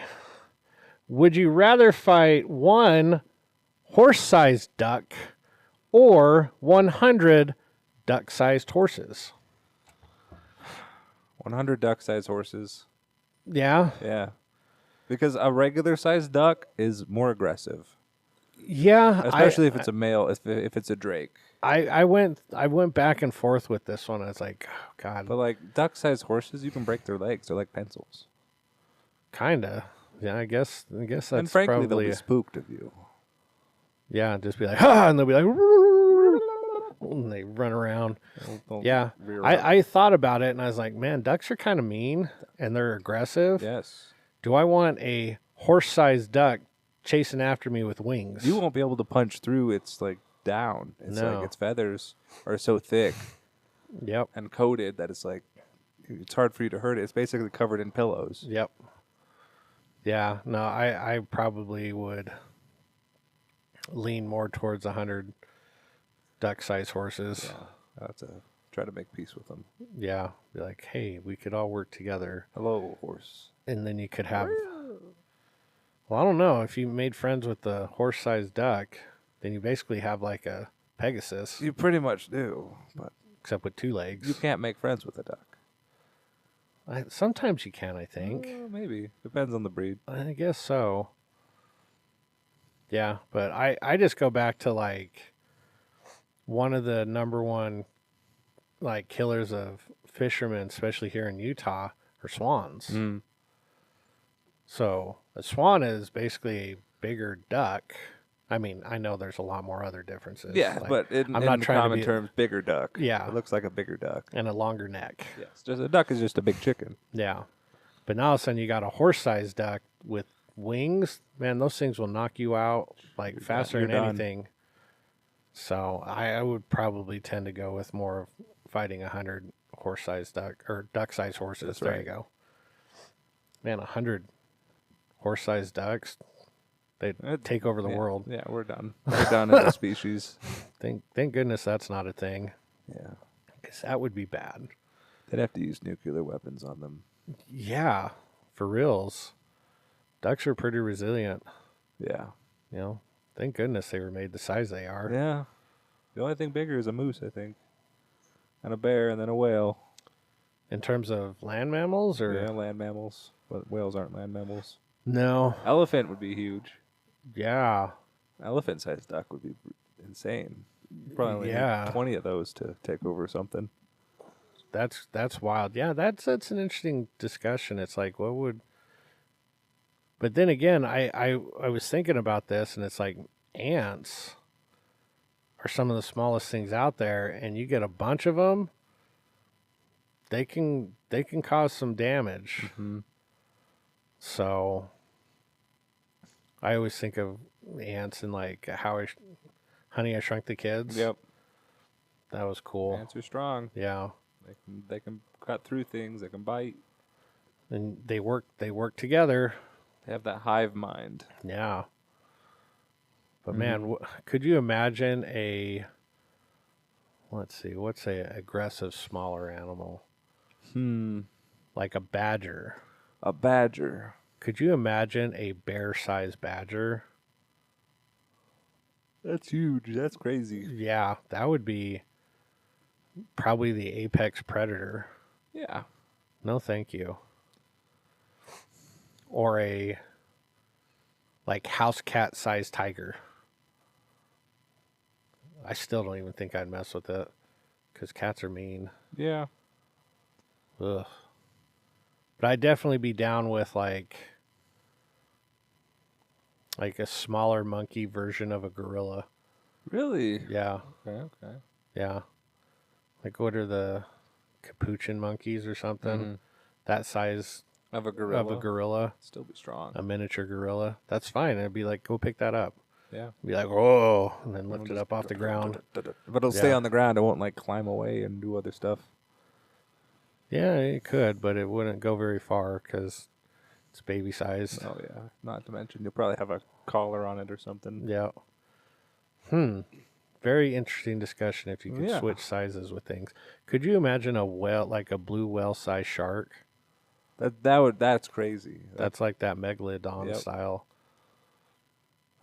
Would you rather fight one horse-sized duck or 100 duck-sized horses? 100 duck-sized horses. Yeah? Yeah. Because a regular-sized duck is more aggressive. Yeah. Especially if it's a male, if it's a drake. I went back and forth with this one. I was like, oh, God. But like duck-sized horses, you can break their legs. They're like pencils. Kinda. Yeah, I guess that's and frankly, probably they'll be spooked of you. Yeah, just be like, ha, and they'll be like, and they run around. Yeah, I thought about it, and I was like, man, ducks are kind of mean, and they're aggressive. Yes. Do I want a horse-sized duck chasing after me with wings? You won't be able to punch through its like down. It's like its feathers are so thick. Yep. And coated that it's like it's hard for you to hurt it. It's basically covered in pillows. Yep. Yeah. No, I probably would lean more towards 100 duck-sized horses. Yeah. I have to try to make peace with them. Yeah. Be like, hey, we could all work together. Hello, horse. And then you could have... Well, I don't know. If you made friends with the horse-sized duck, then you basically have like a Pegasus. You pretty much do, but except with 2 legs. You can't make friends with a duck. Sometimes you can, I think. Maybe. Depends on the breed. I guess so. Yeah, but I just go back to like one of the number one like killers of fishermen, especially here in Utah, are swans. Mm. So a swan is basically a bigger duck. I mean, I know there's a lot more other differences. Yeah, like, but in common terms, bigger duck. Yeah. It looks like a bigger duck. And a longer neck. Yes, just a duck is just a big chicken. Yeah. But now all of a sudden you got a horse-sized duck with wings. Man, those things will knock you out like faster than anything. So I would probably tend to go with more of fighting 100 horse-sized duck or duck-sized horses. That's there right. you go. Man, 100 horse-sized ducks, they'd take over the world. Yeah, we're done. We're done as a species. Thank goodness that's not a thing. Yeah. Because that would be bad. They'd have to use nuclear weapons on them. Yeah, for reals. Ducks are pretty resilient. Yeah. You know, thank goodness they were made the size they are. Yeah. The only thing bigger is a moose, I think. And a bear, and then a whale. In terms of land mammals? Or yeah, land mammals. But whales aren't land mammals. No. Elephant would be huge. Yeah. Elephant-sized duck would be insane. Probably need 20 of those to take over something. That's wild. Yeah, that's an interesting discussion. It's like, what would... But then again, I was thinking about this, and it's like ants are some of the smallest things out there, and you get a bunch of them, they can cause some damage. Mm-hmm. So I always think of ants and like Honey, I Shrunk the Kids. Yep. That was cool. Ants are strong. Yeah. They can cut through things. They can bite. And they work together. They have that hive mind. Yeah. But man, could you imagine what's a aggressive smaller animal? Like a badger. A badger. Could you imagine a bear-sized badger? That's huge. That's crazy. Yeah, that would be probably the apex predator. Yeah. No, thank you. Or a like house cat sized tiger. I still don't even think I'd mess with it because cats are mean. Yeah. Ugh. But I'd definitely be down with like a smaller monkey version of a gorilla. Really? Yeah. Okay. Yeah. Like what are the capuchin monkeys or something? That size Of a gorilla. Still be strong. A miniature gorilla. That's fine. It'd be like, go pick that up. Yeah. Be like, whoa, and then lift it up off the ground. But it'll stay on the ground. It won't like climb away and do other stuff. Yeah, it could, but it wouldn't go very far because it's baby sized. Oh yeah. Not to mention you'll probably have a collar on it or something. Yeah. Very interesting discussion if you could switch sizes with things. Could you imagine a whale, like a blue whale sized shark? That's crazy. That's like that megalodon style.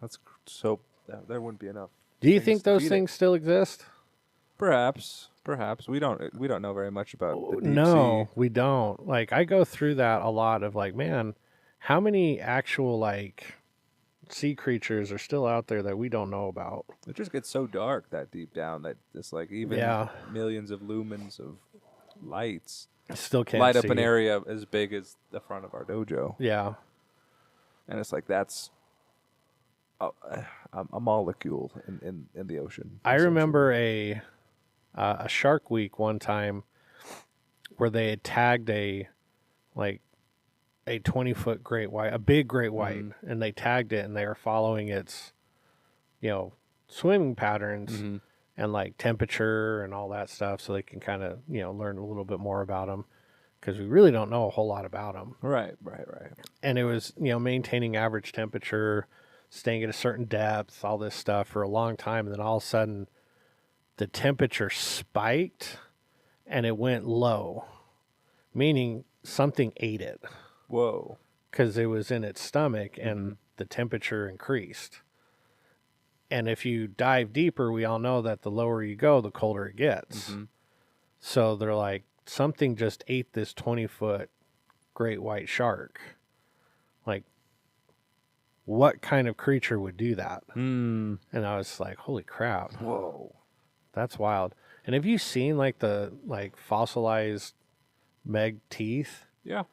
That's so there wouldn't be enough. Do you think those things still exist? Perhaps. We don't know very much about the deep No, sea. we don't. Like I go through that a lot of like, man, how many actual like sea creatures are still out there that we don't know about? It just gets so dark that deep down that it's like even millions of lumens of lights still can't light up see. an area as big as the front of our dojo. Yeah. And it's like that's a molecule in the ocean. I remember a Shark Week one time where they had tagged a 20-foot great white, a big great white, and they tagged it and they were following its, swimming patterns and like temperature and all that stuff, so they can kind of learn a little bit more about them because we really don't know a whole lot about them. Right. And it was maintaining average temperature, staying at a certain depth, all this stuff for a long time, and then all of a sudden the temperature spiked and it went low, meaning something ate it. Whoa. Because it was in its stomach and the temperature increased. And if you dive deeper, we all know that the lower you go, the colder it gets. So they're like, something just ate this 20-foot great white shark. Like, what kind of creature would do that? And I was like, holy crap. Whoa. That's wild. And have you seen the fossilized meg teeth? Yeah.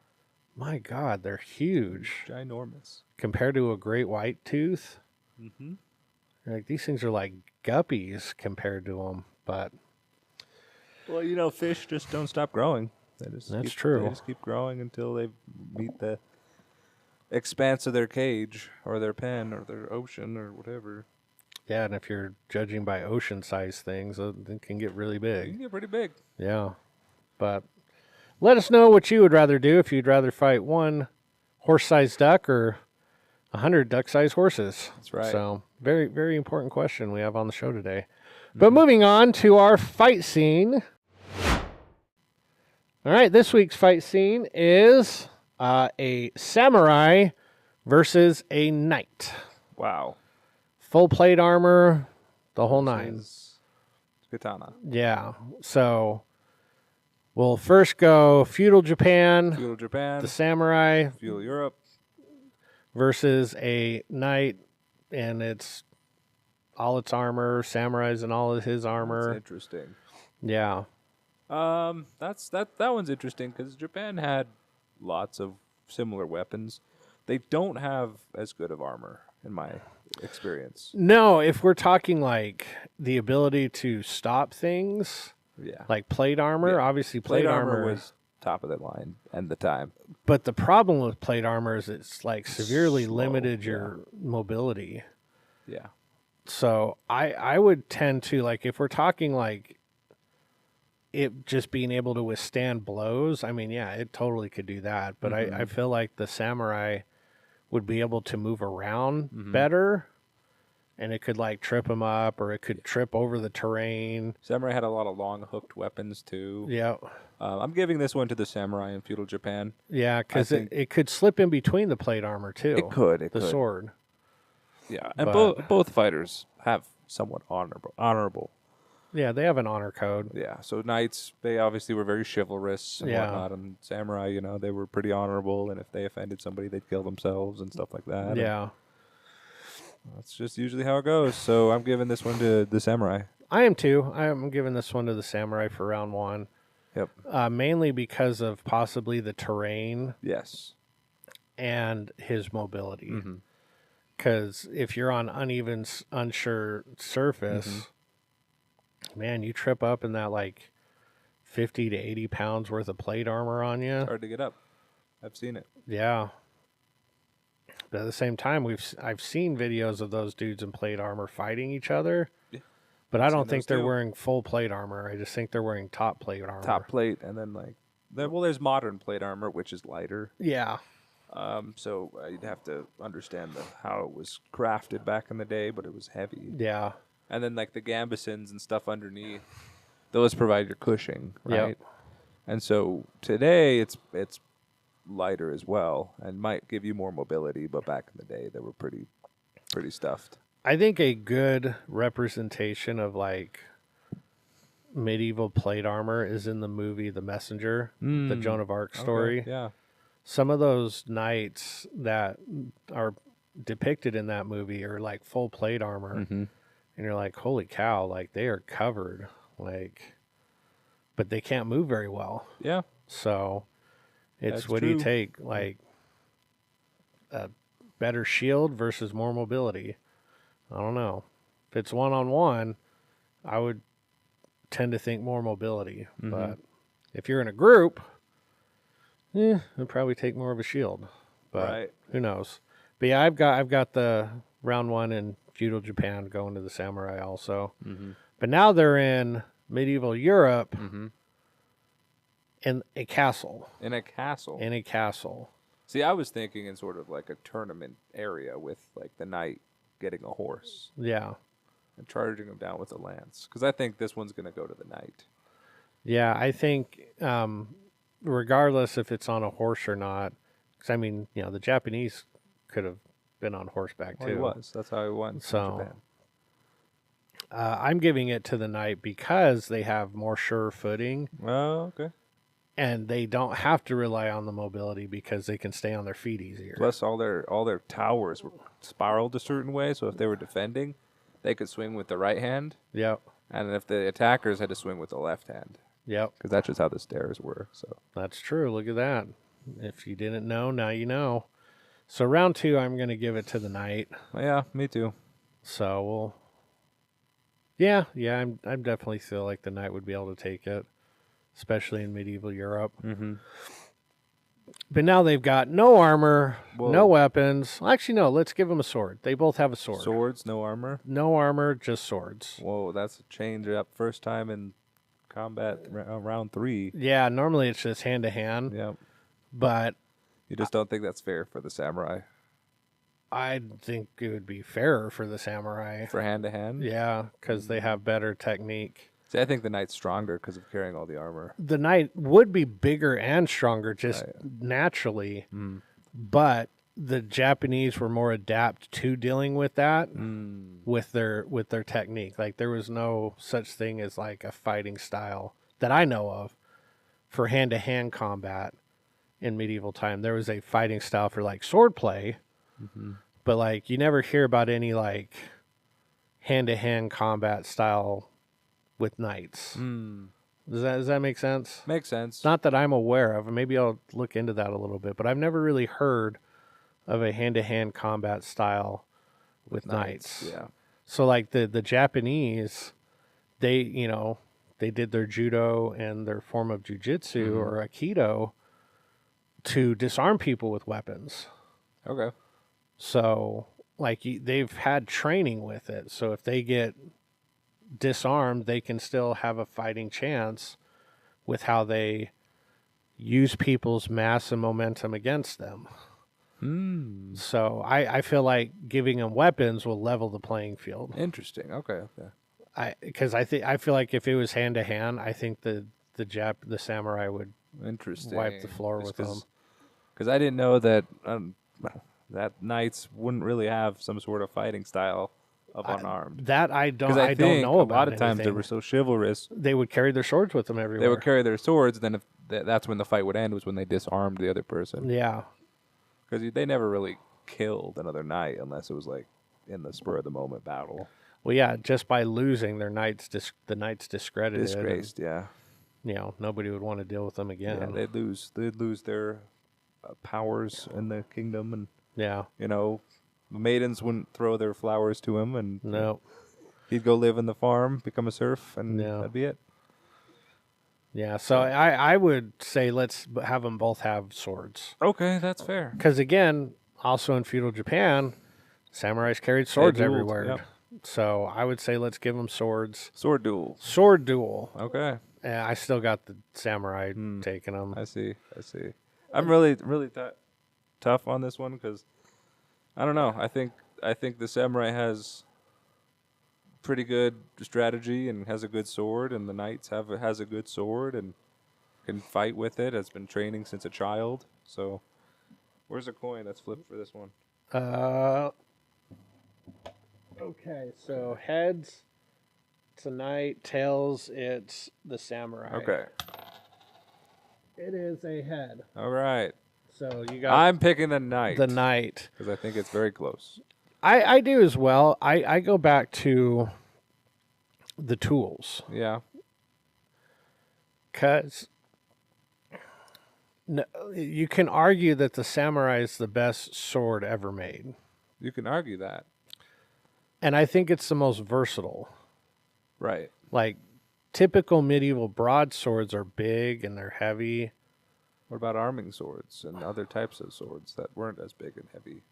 My God, they're huge. Ginormous. Compared to a great white tooth. Like these things are like guppies compared to them, but well, fish just don't stop growing. That's true. They just keep growing until they meet the expanse of their cage or their pen or their ocean or whatever. Yeah, and if you're judging by ocean-sized things, it can get really You big. can get pretty big. Yeah, but let us know what you would rather do. If you'd rather fight one horse-sized duck or 100 duck-sized horses. That's right. So very, very important question we have on the show today. But moving on to our fight scene. All right, this week's fight scene is a samurai versus a knight. Wow. Full plate armor, the whole nine. Katana. Yeah. So we'll first go feudal Japan, Feudal Japan. the samurai Feudal Europe. versus a knight, and it's all its armor, samurais and all of his armor. That's interesting. Yeah. That one's interesting because Japan had lots of similar weapons. They don't have as good of armor, in my experience. No, if we're talking like the ability to stop things, Yeah. like plate armor, Yeah. obviously plate armor was top of the line and the time. But the problem with plate armor is it's like severely Slow, limited your mobility. Yeah. So I would tend to, like, if we're talking like it just being able to withstand blows, I mean, yeah, it totally could do that. But I feel like the samurai would be able to move around better, and it could like trip them up, or it could trip over the terrain. Samurai had a lot of long hooked weapons too. Yeah. I'm giving this one to the samurai in feudal Japan. Yeah, because it could slip in between the plate armor too. It could. The sword. Yeah, and But- both fighters have somewhat honorable. Yeah, they have an honor code. Yeah, so knights, they obviously were very chivalrous and Yeah. whatnot, and samurai, you know, they were pretty honorable, and if they offended somebody, they'd kill themselves and stuff like that. Yeah. And that's just usually how it goes. So I'm giving this one to the samurai. I am too. I am giving this one to the samurai for round one. Yep. Mainly because of possibly the terrain Yes. and his mobility. Mm-hmm. Because if you're on uneven, unsure surface, man, you trip up in that like 50 to 80 pounds worth of plate armor on you. It's hard to get up. I've seen it. Yeah. But at the same time, I've seen videos of those dudes in plate armor fighting each other. Yeah. But I I've don't seen think those they're too. wearing full plate armor. I just think they're wearing top plate armor. Top plate, and then like, there's modern plate armor, which is lighter. Yeah. So you'd have to understand how it was crafted back in the day, but it was heavy. Yeah. And then like the gambesons and stuff underneath, those provide your cushioning, right? Yep. And so today it's lighter as well and might give you more mobility, but back in the day they were pretty stuffed. I think a good representation of like medieval plate armor is in the movie The Messenger, the Joan of Arc story. Okay, yeah. Some of those knights that are depicted in that movie are like full plate armor. And you're like, holy cow, like they are covered, like, but they can't move very well. Yeah. So it's That's what do you true. take? Like a better shield versus more mobility. I don't know. If it's one-on-one, I would tend to think more mobility. But if you're in a group, it'd probably take more of a shield. But Right. who knows? But yeah, I've got the round one in feudal Japan going to the samurai also. But now they're in medieval Europe in a castle. In a castle. In a castle. See, I was thinking in sort of like a tournament area with like the knight getting a horse Yeah. and charging him down with a lance, because I think this one's going to go to the knight. Yeah, I think regardless if it's on a horse or not, because I mean, you know, the Japanese could have been on horseback Well, too. he was. That's how he won. So- Japan. I'm giving it to the knight because they have more sure footing Oh, okay. and they don't have to rely on the mobility because they can stay on their feet easier. Plus, all their towers were spiraled a certain way, so if they were defending, they could swing with the right hand, Yep. and if the attackers had to swing with the left hand, Yep. because that's just how the stairs were. So That's true. Look at that. If you didn't know, now you know. So round two, I'm going to give it to the knight. yeah, me too. So we'll. Yeah, I definitely feel like the knight would be able to take it, especially in medieval Europe. But now they've got no armor, Whoa. no weapons. Actually, no. Let's give them a sword. They both have a sword. Swords, no armor. No armor, just swords. Whoa, that's a change up. First time in combat round 3. Yeah, normally it's just hand to hand, Yeah, but you just don't think that's fair for the samurai I think it would be fairer for the samurai. for hand to hand. Yeah, because they have better technique. See, I think the knight's stronger because of carrying all the armor. The knight would be bigger and stronger just naturally, but the Japanese were more adept to dealing with that with their technique. Like there was no such thing as like a fighting style that I know of for hand-to-hand combat in medieval time. There was a fighting style for like sword play, but like you never hear about any like hand-to-hand combat style with knights. Does that make sense? Makes sense. Not that I'm aware of, and maybe I'll look into that a little bit, but I've never really heard of a hand-to-hand combat style with knights. Yeah. So like the Japanese, they, they did their judo and their form of jujitsu or aikido to disarm people with weapons. Okay. So, like, they've had training with it. So if they get disarmed, they can still have a fighting chance with how they use people's mass and momentum against them. So I feel like giving them weapons will level the playing field. Interesting. Okay. Because I feel like if it was hand to hand, I think the samurai would wipe the floor with them. Because I didn't know that that knights wouldn't really have some sort of fighting style of unarmed. That I don't know about. A lot of times they were so chivalrous. They would carry their swords with them everywhere. They would carry their swords. Then if that's when the fight would end, was when they disarmed the other person. Yeah. Because they never really killed another knight unless it was like in the spur of the moment battle. Well, yeah, just by losing the knight's discredited. Disgraced, yeah. You know, nobody would want to deal with them again. Yeah, they'd lose their powers in the kingdom, and you know, the maidens wouldn't throw their flowers to him, and he'd go live in the farm, become a serf, and that'd be it. Yeah, so I would say let's have them both have swords. Okay, that's fair. Because again, also in feudal Japan, samurais carried swords everywhere. Yep. So I would say let's give them swords. Sword duel. Sword duel. Okay. Yeah, I still got the samurai taking them. I see. I'm really tough on this one because I don't know. I think the samurai has pretty good strategy and has a good sword, and the knights has a good sword and can fight with it. Has been training since a child. So, where's a coin that's flipped for this one? Okay, so heads, it's a knight. Tails, it's the samurai. Okay. It is a head. All right. So you got. I'm picking the knight. The knight. Because I think it's very close. I do as well. I go back to the tools. Yeah. Because you can argue that the samurai is the best sword ever made. You can argue that. And I think it's the most versatile. Right. Like, typical medieval broadswords are big and they're heavy. What about arming swords and other types of swords that weren't as big and heavy?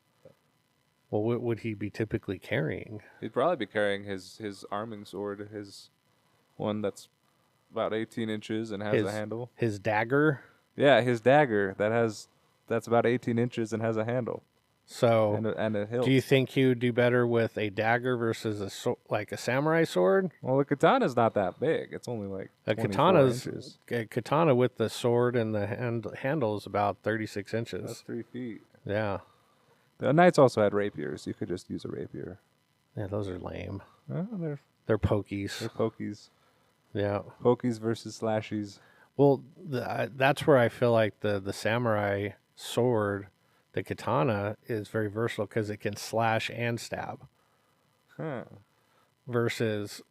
Well, what would he be typically carrying? He'd probably be carrying his arming sword, his one that's about 18 inches and has a handle. His dagger? Yeah, his dagger that's about 18 inches and has a handle. So, and a hilt. Do you think he would do better with a dagger versus a samurai sword? Well, the katana's not that big. It's only like 24 inches. A katana with the sword and the handle is about 36 inches. That's 3 feet. Yeah. The knights also had rapiers. You could just use a rapier. Yeah, those are lame. They're pokies. They're pokies. Yeah. Pokies versus slashies. Well, that's where I feel like the samurai sword, the katana, is very versatile because it can slash and stab. Huh. Versus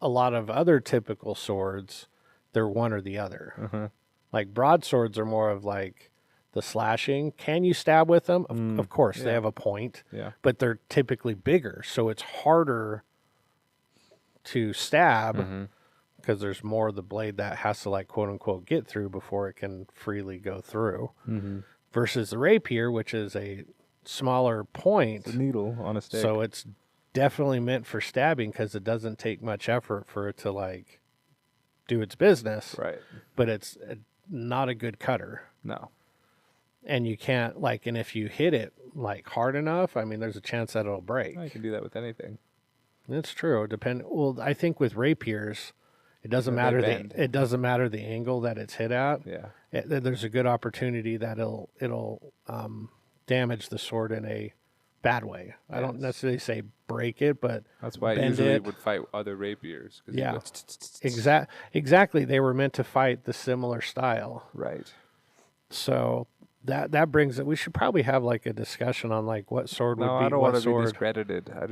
a lot of other typical swords, they're one or the other. Uh-huh. Like broadswords are more of like the slashing. Can you stab with them? Of course, they have a point. Yeah. But they're typically bigger, so it's harder to stab because there's more of the blade that has to, like, quote unquote, get through before it can freely go through. Versus the rapier, which is a smaller point. It's a needle on a stick. So it's definitely meant for stabbing because it doesn't take much effort for it to, like, do its business. Right. But it's not a good cutter. No. And you can't, like, and if you hit it, like, hard enough, I mean, there's a chance that it'll break. You can do that with anything. It's true. Well, I think with rapiers, it doesn't matter the angle that it's hit at. Yeah. There's a good opportunity that it'll damage the sword in a bad way. I don't necessarily say break it, but that's why I usually would fight other rapiers. Yeah. Exactly. They were meant to fight the similar style. Right. So that brings it. We should probably have, like, a discussion on, like, what sword would be what sword. No, I don't want to be discredited. I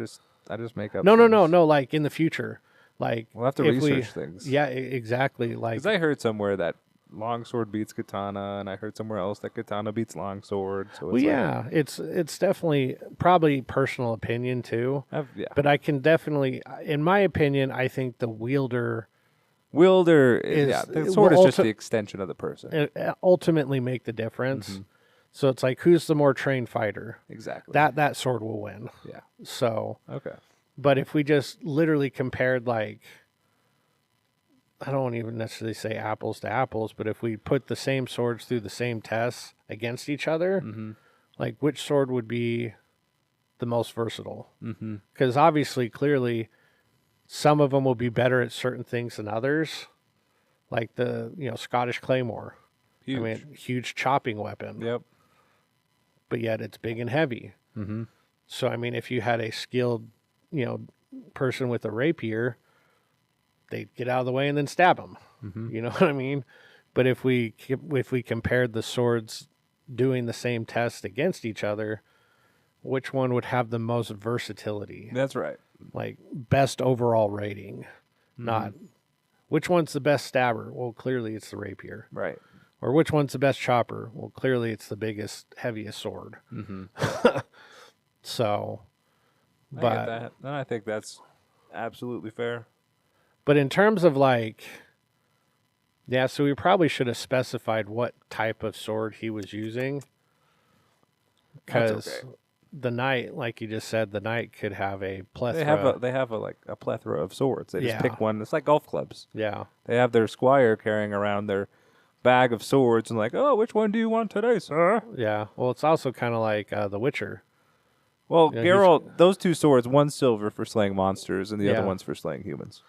just make up. No. Like, in the future, like, we'll have to research things. Yeah, exactly. Like, because I heard somewhere that longsword beats katana, and I heard somewhere else that katana beats longsword. So it's it's definitely probably personal opinion too. Yeah. But I can definitely, in my opinion, I think the wielder Wielder, the sword is just the extension of the person. It ultimately make the difference. So it's like, who's the more trained fighter? Exactly. That sword will win. Yeah. So. Okay. But if we just literally compared, like, I don't even necessarily say apples to apples, but if we put the same swords through the same tests against each other, like, which sword would be the most versatile? Because obviously, clearly, some of them will be better at certain things than others, like the Scottish Claymore. Huge. I mean, huge chopping weapon. Yep. But yet it's big and heavy. So I mean, if you had a skilled, person with a rapier, they'd get out of the way and then stab them. You know what I mean? But if we compared the swords doing the same test against each other, which one would have the most versatility? That's right. Like, best overall rating, not which one's the best stabber. Well, clearly it's the rapier. Right. Or which one's the best chopper? Well, clearly it's the biggest, heaviest sword. So, but I get that. And I think that's absolutely fair. But in terms of, like, so we probably should have specified what type of sword he was using. Because the knight, like you just said, the knight could have a plethora. They have a plethora of swords. They just pick one. It's like golf clubs. Yeah. They have their squire carrying around their bag of swords and like, oh, which one do you want today, sir? Yeah. Well, it's also kind of like The Witcher. Well, Geralt, those two swords, one's silver for slaying monsters and the other one's for slaying humans.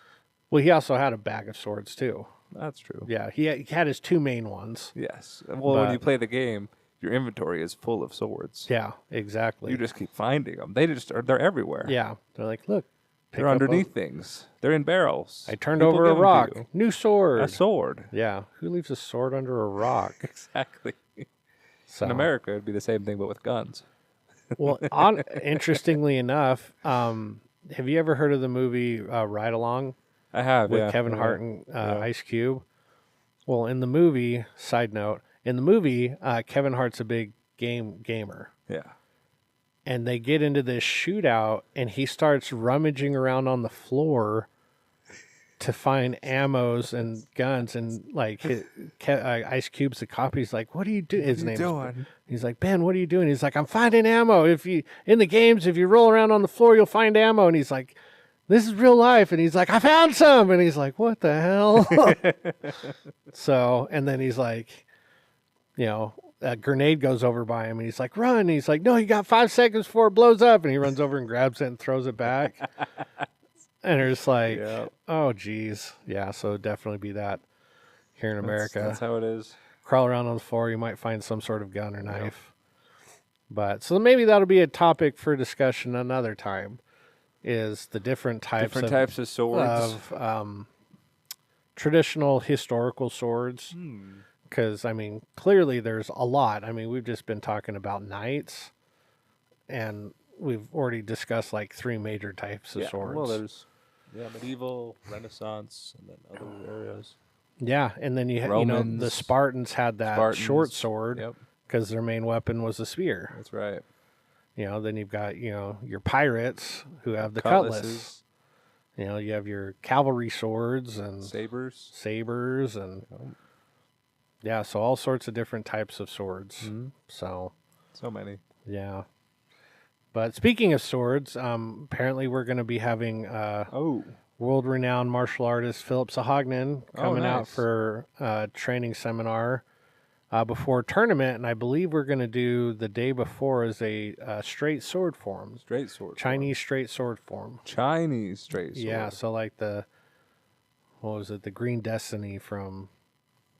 Well, he also had a bag of swords, too. That's true. Yeah, he had his two main ones. Yes. Well, when you play the game, your inventory is full of swords. Yeah, exactly. You just keep finding them. They're everywhere. Yeah. They're like, look. They're underneath things. They're in barrels. I turned over a rock. New sword. A sword. Yeah. Who leaves a sword under a rock? Exactly. So. In America, it'd be the same thing, but with guns. Well, interestingly enough, have you ever heard of the movie Ride Along? I have, with Kevin Hart and Ice Cube. Well, in the movie, side note, Kevin Hart's a big gamer. Yeah. And they get into this shootout, and he starts rummaging around on the floor to find ammos and guns. And, like, Ice Cube's the cop. He's like, what are you doing? His name's doing? He's like, Ben, what are you doing? He's like, I'm finding ammo. In the games, if you roll around on the floor, you'll find ammo. And he's like, this is real life. And he's like, I found some. And he's like, what the hell? So, and then he's like, a grenade goes over by him. And he's like, run. And he's like, no, you got 5 seconds before it blows up. And he runs over and grabs it and throws it back. And it's like, oh, geez. Yeah, so it'd definitely be that here in America. That's how it is. Crawl around on the floor, you might find some sort of gun or knife. But, so maybe that'll be a topic for discussion another time. Is the different types of swords of traditional historical swords. Because, I mean, clearly there's a lot. I mean, we've just been talking about knights, and we've already discussed like 3 major types of swords. Well, there's medieval, Renaissance, and then other areas. Yeah, and then you the Spartans had that short sword because their main weapon was a spear. That's right. Then you've got, your pirates who have the cutlass. You have your cavalry swords and sabers and so all sorts of different types of swords. So many. Yeah. But speaking of swords, apparently we're going to be having world-renowned martial artist Philip Sahagnan coming out for a training seminar before tournament, and I believe we're going to do the day before as a straight sword form. Chinese straight sword form. Chinese straight sword. Yeah, so like the Green Destiny from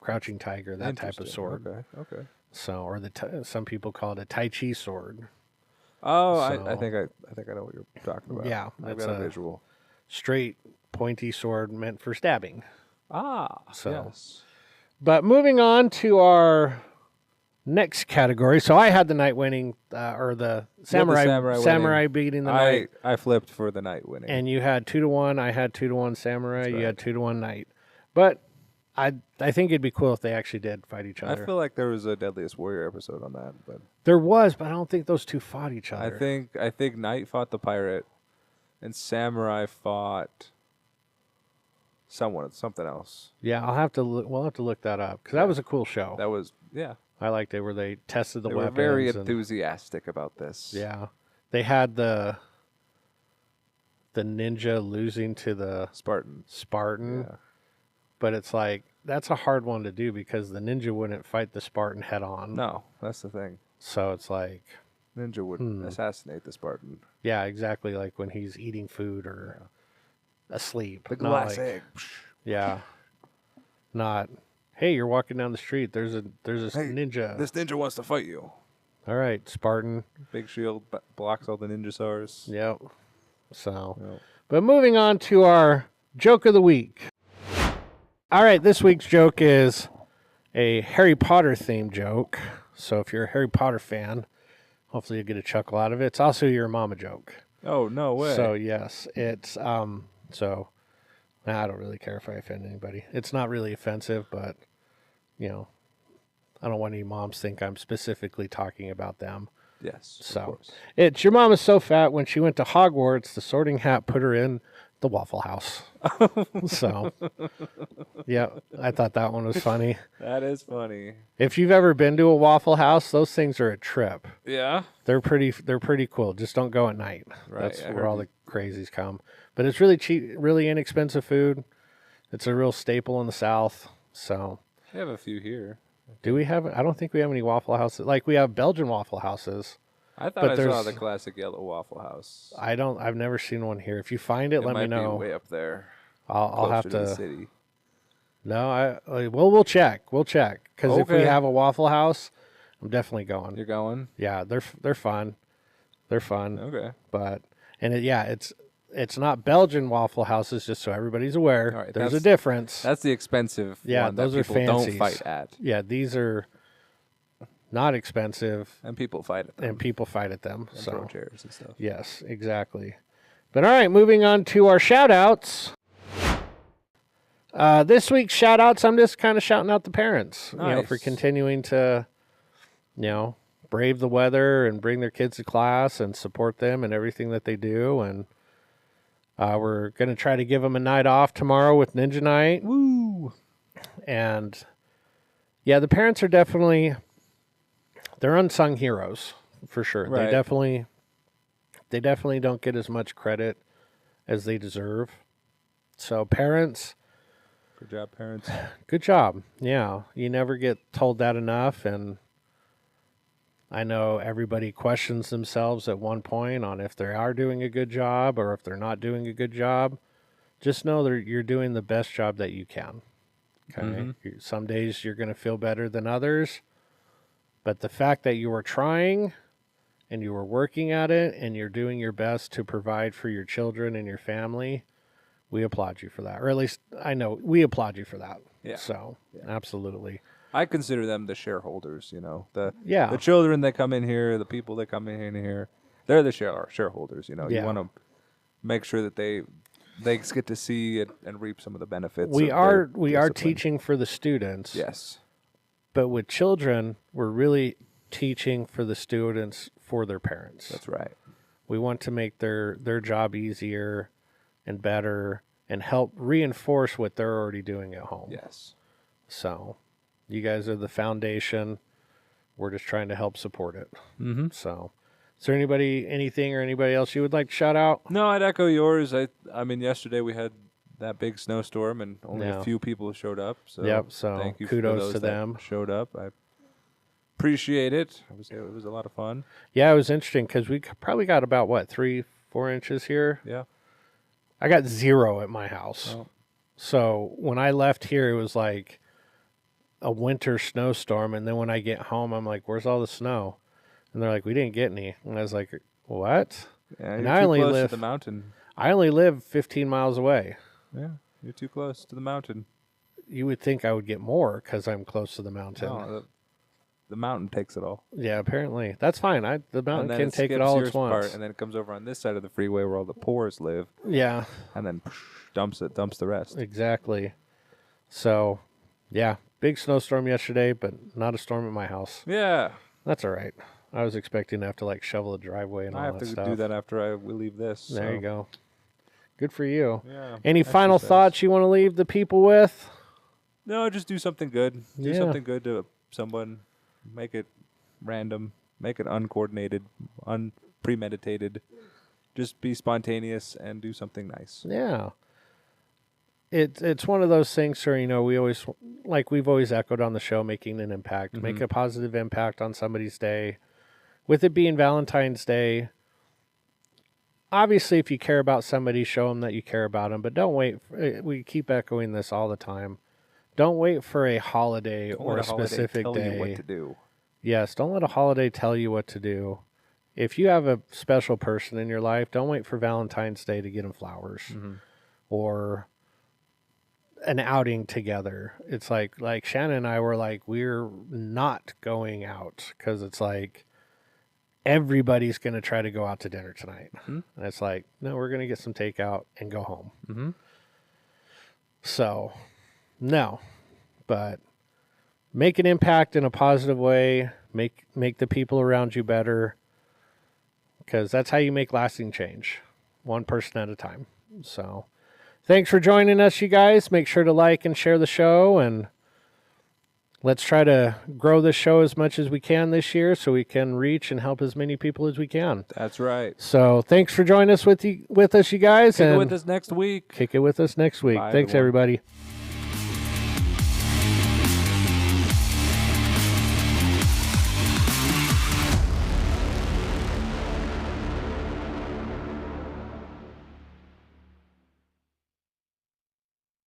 Crouching Tiger, that type of sword. Okay. So, or some people call it a Tai Chi sword. Oh, so, I think I know what you're talking about. Yeah, I've got a visual. Straight, pointy sword meant for stabbing. Yes. But moving on to our next category. So I had the knight winning, or the samurai beating the knight. I flipped for the knight winning. And you had 2-1. I had 2-1 samurai. You had 2-1 knight. But I think it'd be cool if they actually did fight each other. I feel like there was a Deadliest Warrior episode on that, but there was, but I don't think those two fought each other. I think knight fought the pirate, and samurai fought something else. Yeah, I'll have to look. We'll have to look that up because that was a cool show. That was I liked it where they tested the they weapons. were very enthusiastic about this. Yeah, they had the ninja losing to the Spartan. Yeah. But it's like that's a hard one to do because the ninja wouldn't fight the Spartan head on. No, that's the thing. So it's like Ninja would assassinate the Spartan. Yeah, exactly. Like when he's eating food or asleep. The glass egg. Yeah. Not, hey, you're walking down the street. There's a ninja. This ninja wants to fight you. All right, Spartan. Big shield blocks all the ninja stars. Yep. So, but moving on to our joke of the week. All right, this week's joke is a Harry Potter themed joke. So if you're a Harry Potter fan, hopefully you'll get a chuckle out of it. It's also your mama joke. Oh, no way. So yes, it's so I don't really care if I offend anybody. It's not really offensive, but I don't want any moms think I'm specifically talking about them. Yes. So of course. it's your mom is so fat when she went to Hogwarts, the Sorting Hat put her in the Waffle House. So, yeah, I thought that one was funny. That is funny. If you've ever been to a Waffle House, those things are a trip. Yeah. They're pretty cool. Just don't go at night. Right. That's where all the crazies come. But it's really cheap, really inexpensive food. It's a real staple in the South. So We have a few here. do we have? I don't think we have any Waffle Houses. Like we have Belgian Waffle Houses. I thought I saw the classic yellow Waffle House. I've never seen one here. If you find it, let me know. It might be way up there. I'll have to. The city. No, we'll check. We'll check because if we have a Waffle House, I'm definitely going. You're going? Yeah, they're fun. They're fun. Okay. But it's not Belgian Waffle Houses. Just so everybody's aware, right, there's a difference. That's the expensive. Yeah, one those that are people fancies. Don't fight at. Yeah, these are not expensive, and people fight at them. And people fight at them. And so throw chairs and stuff. Yes, exactly. But all right, moving on to our shout outs. This week's shout outs, I'm just kind of shouting out the parents, nice. For continuing to, brave the weather and bring their kids to class and support them and everything that they do. And we're going to try to give them a night off tomorrow with Ninja Night. Woo! And yeah, the parents are they're unsung heroes for sure. Right. They definitely don't get as much credit as they deserve. So parents, good job, parents. Good job. Yeah, you never get told that enough. And I know everybody questions themselves at one point on if they are doing a good job or if they're not doing a good job. Just know that you're doing the best job that you can. Okay. Mm-hmm. Some days you're going to feel better than others. But the fact that you are trying and you are working at it and you're doing your best to provide for your children and your family, we applaud you for that. Or at least I know we applaud you for that. Yeah. So, absolutely. I consider them the shareholders, The the children that come in here, the people that come in here, they're the shareholders, You want to make sure that they get to see and reap some of the benefits. We are teaching for the students. Yes. But with children, we're really teaching for the students for their parents. That's right. We want to make their job easier and better and help reinforce what they're already doing at home. Yes. So you guys are the foundation. We're just trying to help support it. Mm-hmm. So is there anything or anybody else you would like to shout out? No, I'd echo yours. I mean, yesterday we had that big snowstorm and only a few people showed up. So so thank you kudos for those to them. That showed up. I appreciate it. It was a lot of fun. Yeah, it was interesting because we probably got about 3-4 inches here. Yeah. I got 0 at my house. Oh. So when I left here, it was like a winter snowstorm. And then when I get home, I'm like, where's all the snow? And they're like, we didn't get any. And I was like, what? Yeah, and I only close to the mountain. I only live 15 miles away. Yeah, you're too close to the mountain. You would think I would get more because I'm close to the mountain. No, the mountain takes it all. Yeah, apparently. That's fine. The mountain can take it all at once. And then it comes over on this side of the freeway where all the poors live. Yeah. And then dumps the rest. Exactly. So, yeah, big snowstorm yesterday, but not a storm at my house. Yeah. That's all right. I was expecting to have to shovel the driveway and all that stuff. I have to do that after we leave this. There you go. Good for you. Yeah. Any final thoughts you want to leave the people with? No, just do something good. Do Yeah. something good to someone. Make it random. Make it uncoordinated, unpremeditated. Just be spontaneous and do something nice. Yeah. It's one of those things where, we've always echoed on the show, making an impact, make a positive impact on somebody's day. With it being Valentine's Day, obviously, if you care about somebody, show them that you care about them. But don't wait. We keep echoing this all the time. Don't wait for a holiday or a specific day. Tell you what to do. Yes, don't let a holiday tell you what to do. If you have a special person in your life, don't wait for Valentine's Day to get them flowers or an outing together. It's like Shannon and I were like, we're not going out because it's like everybody's going to try to go out to dinner tonight. And it's like, no, we're going to get some takeout and go home. So, no, but make an impact in a positive way. Make the people around you better, because that's how you make lasting change, one person at a time. So thanks for joining us, you guys. Make sure to like and share the show, and let's try to grow this show as much as we can this year so we can reach and help as many people as we can. That's right. So thanks for joining us with us, you guys. Kick it with us next week. Kick it with us next week. Bye, Thanks, everyone. everybody.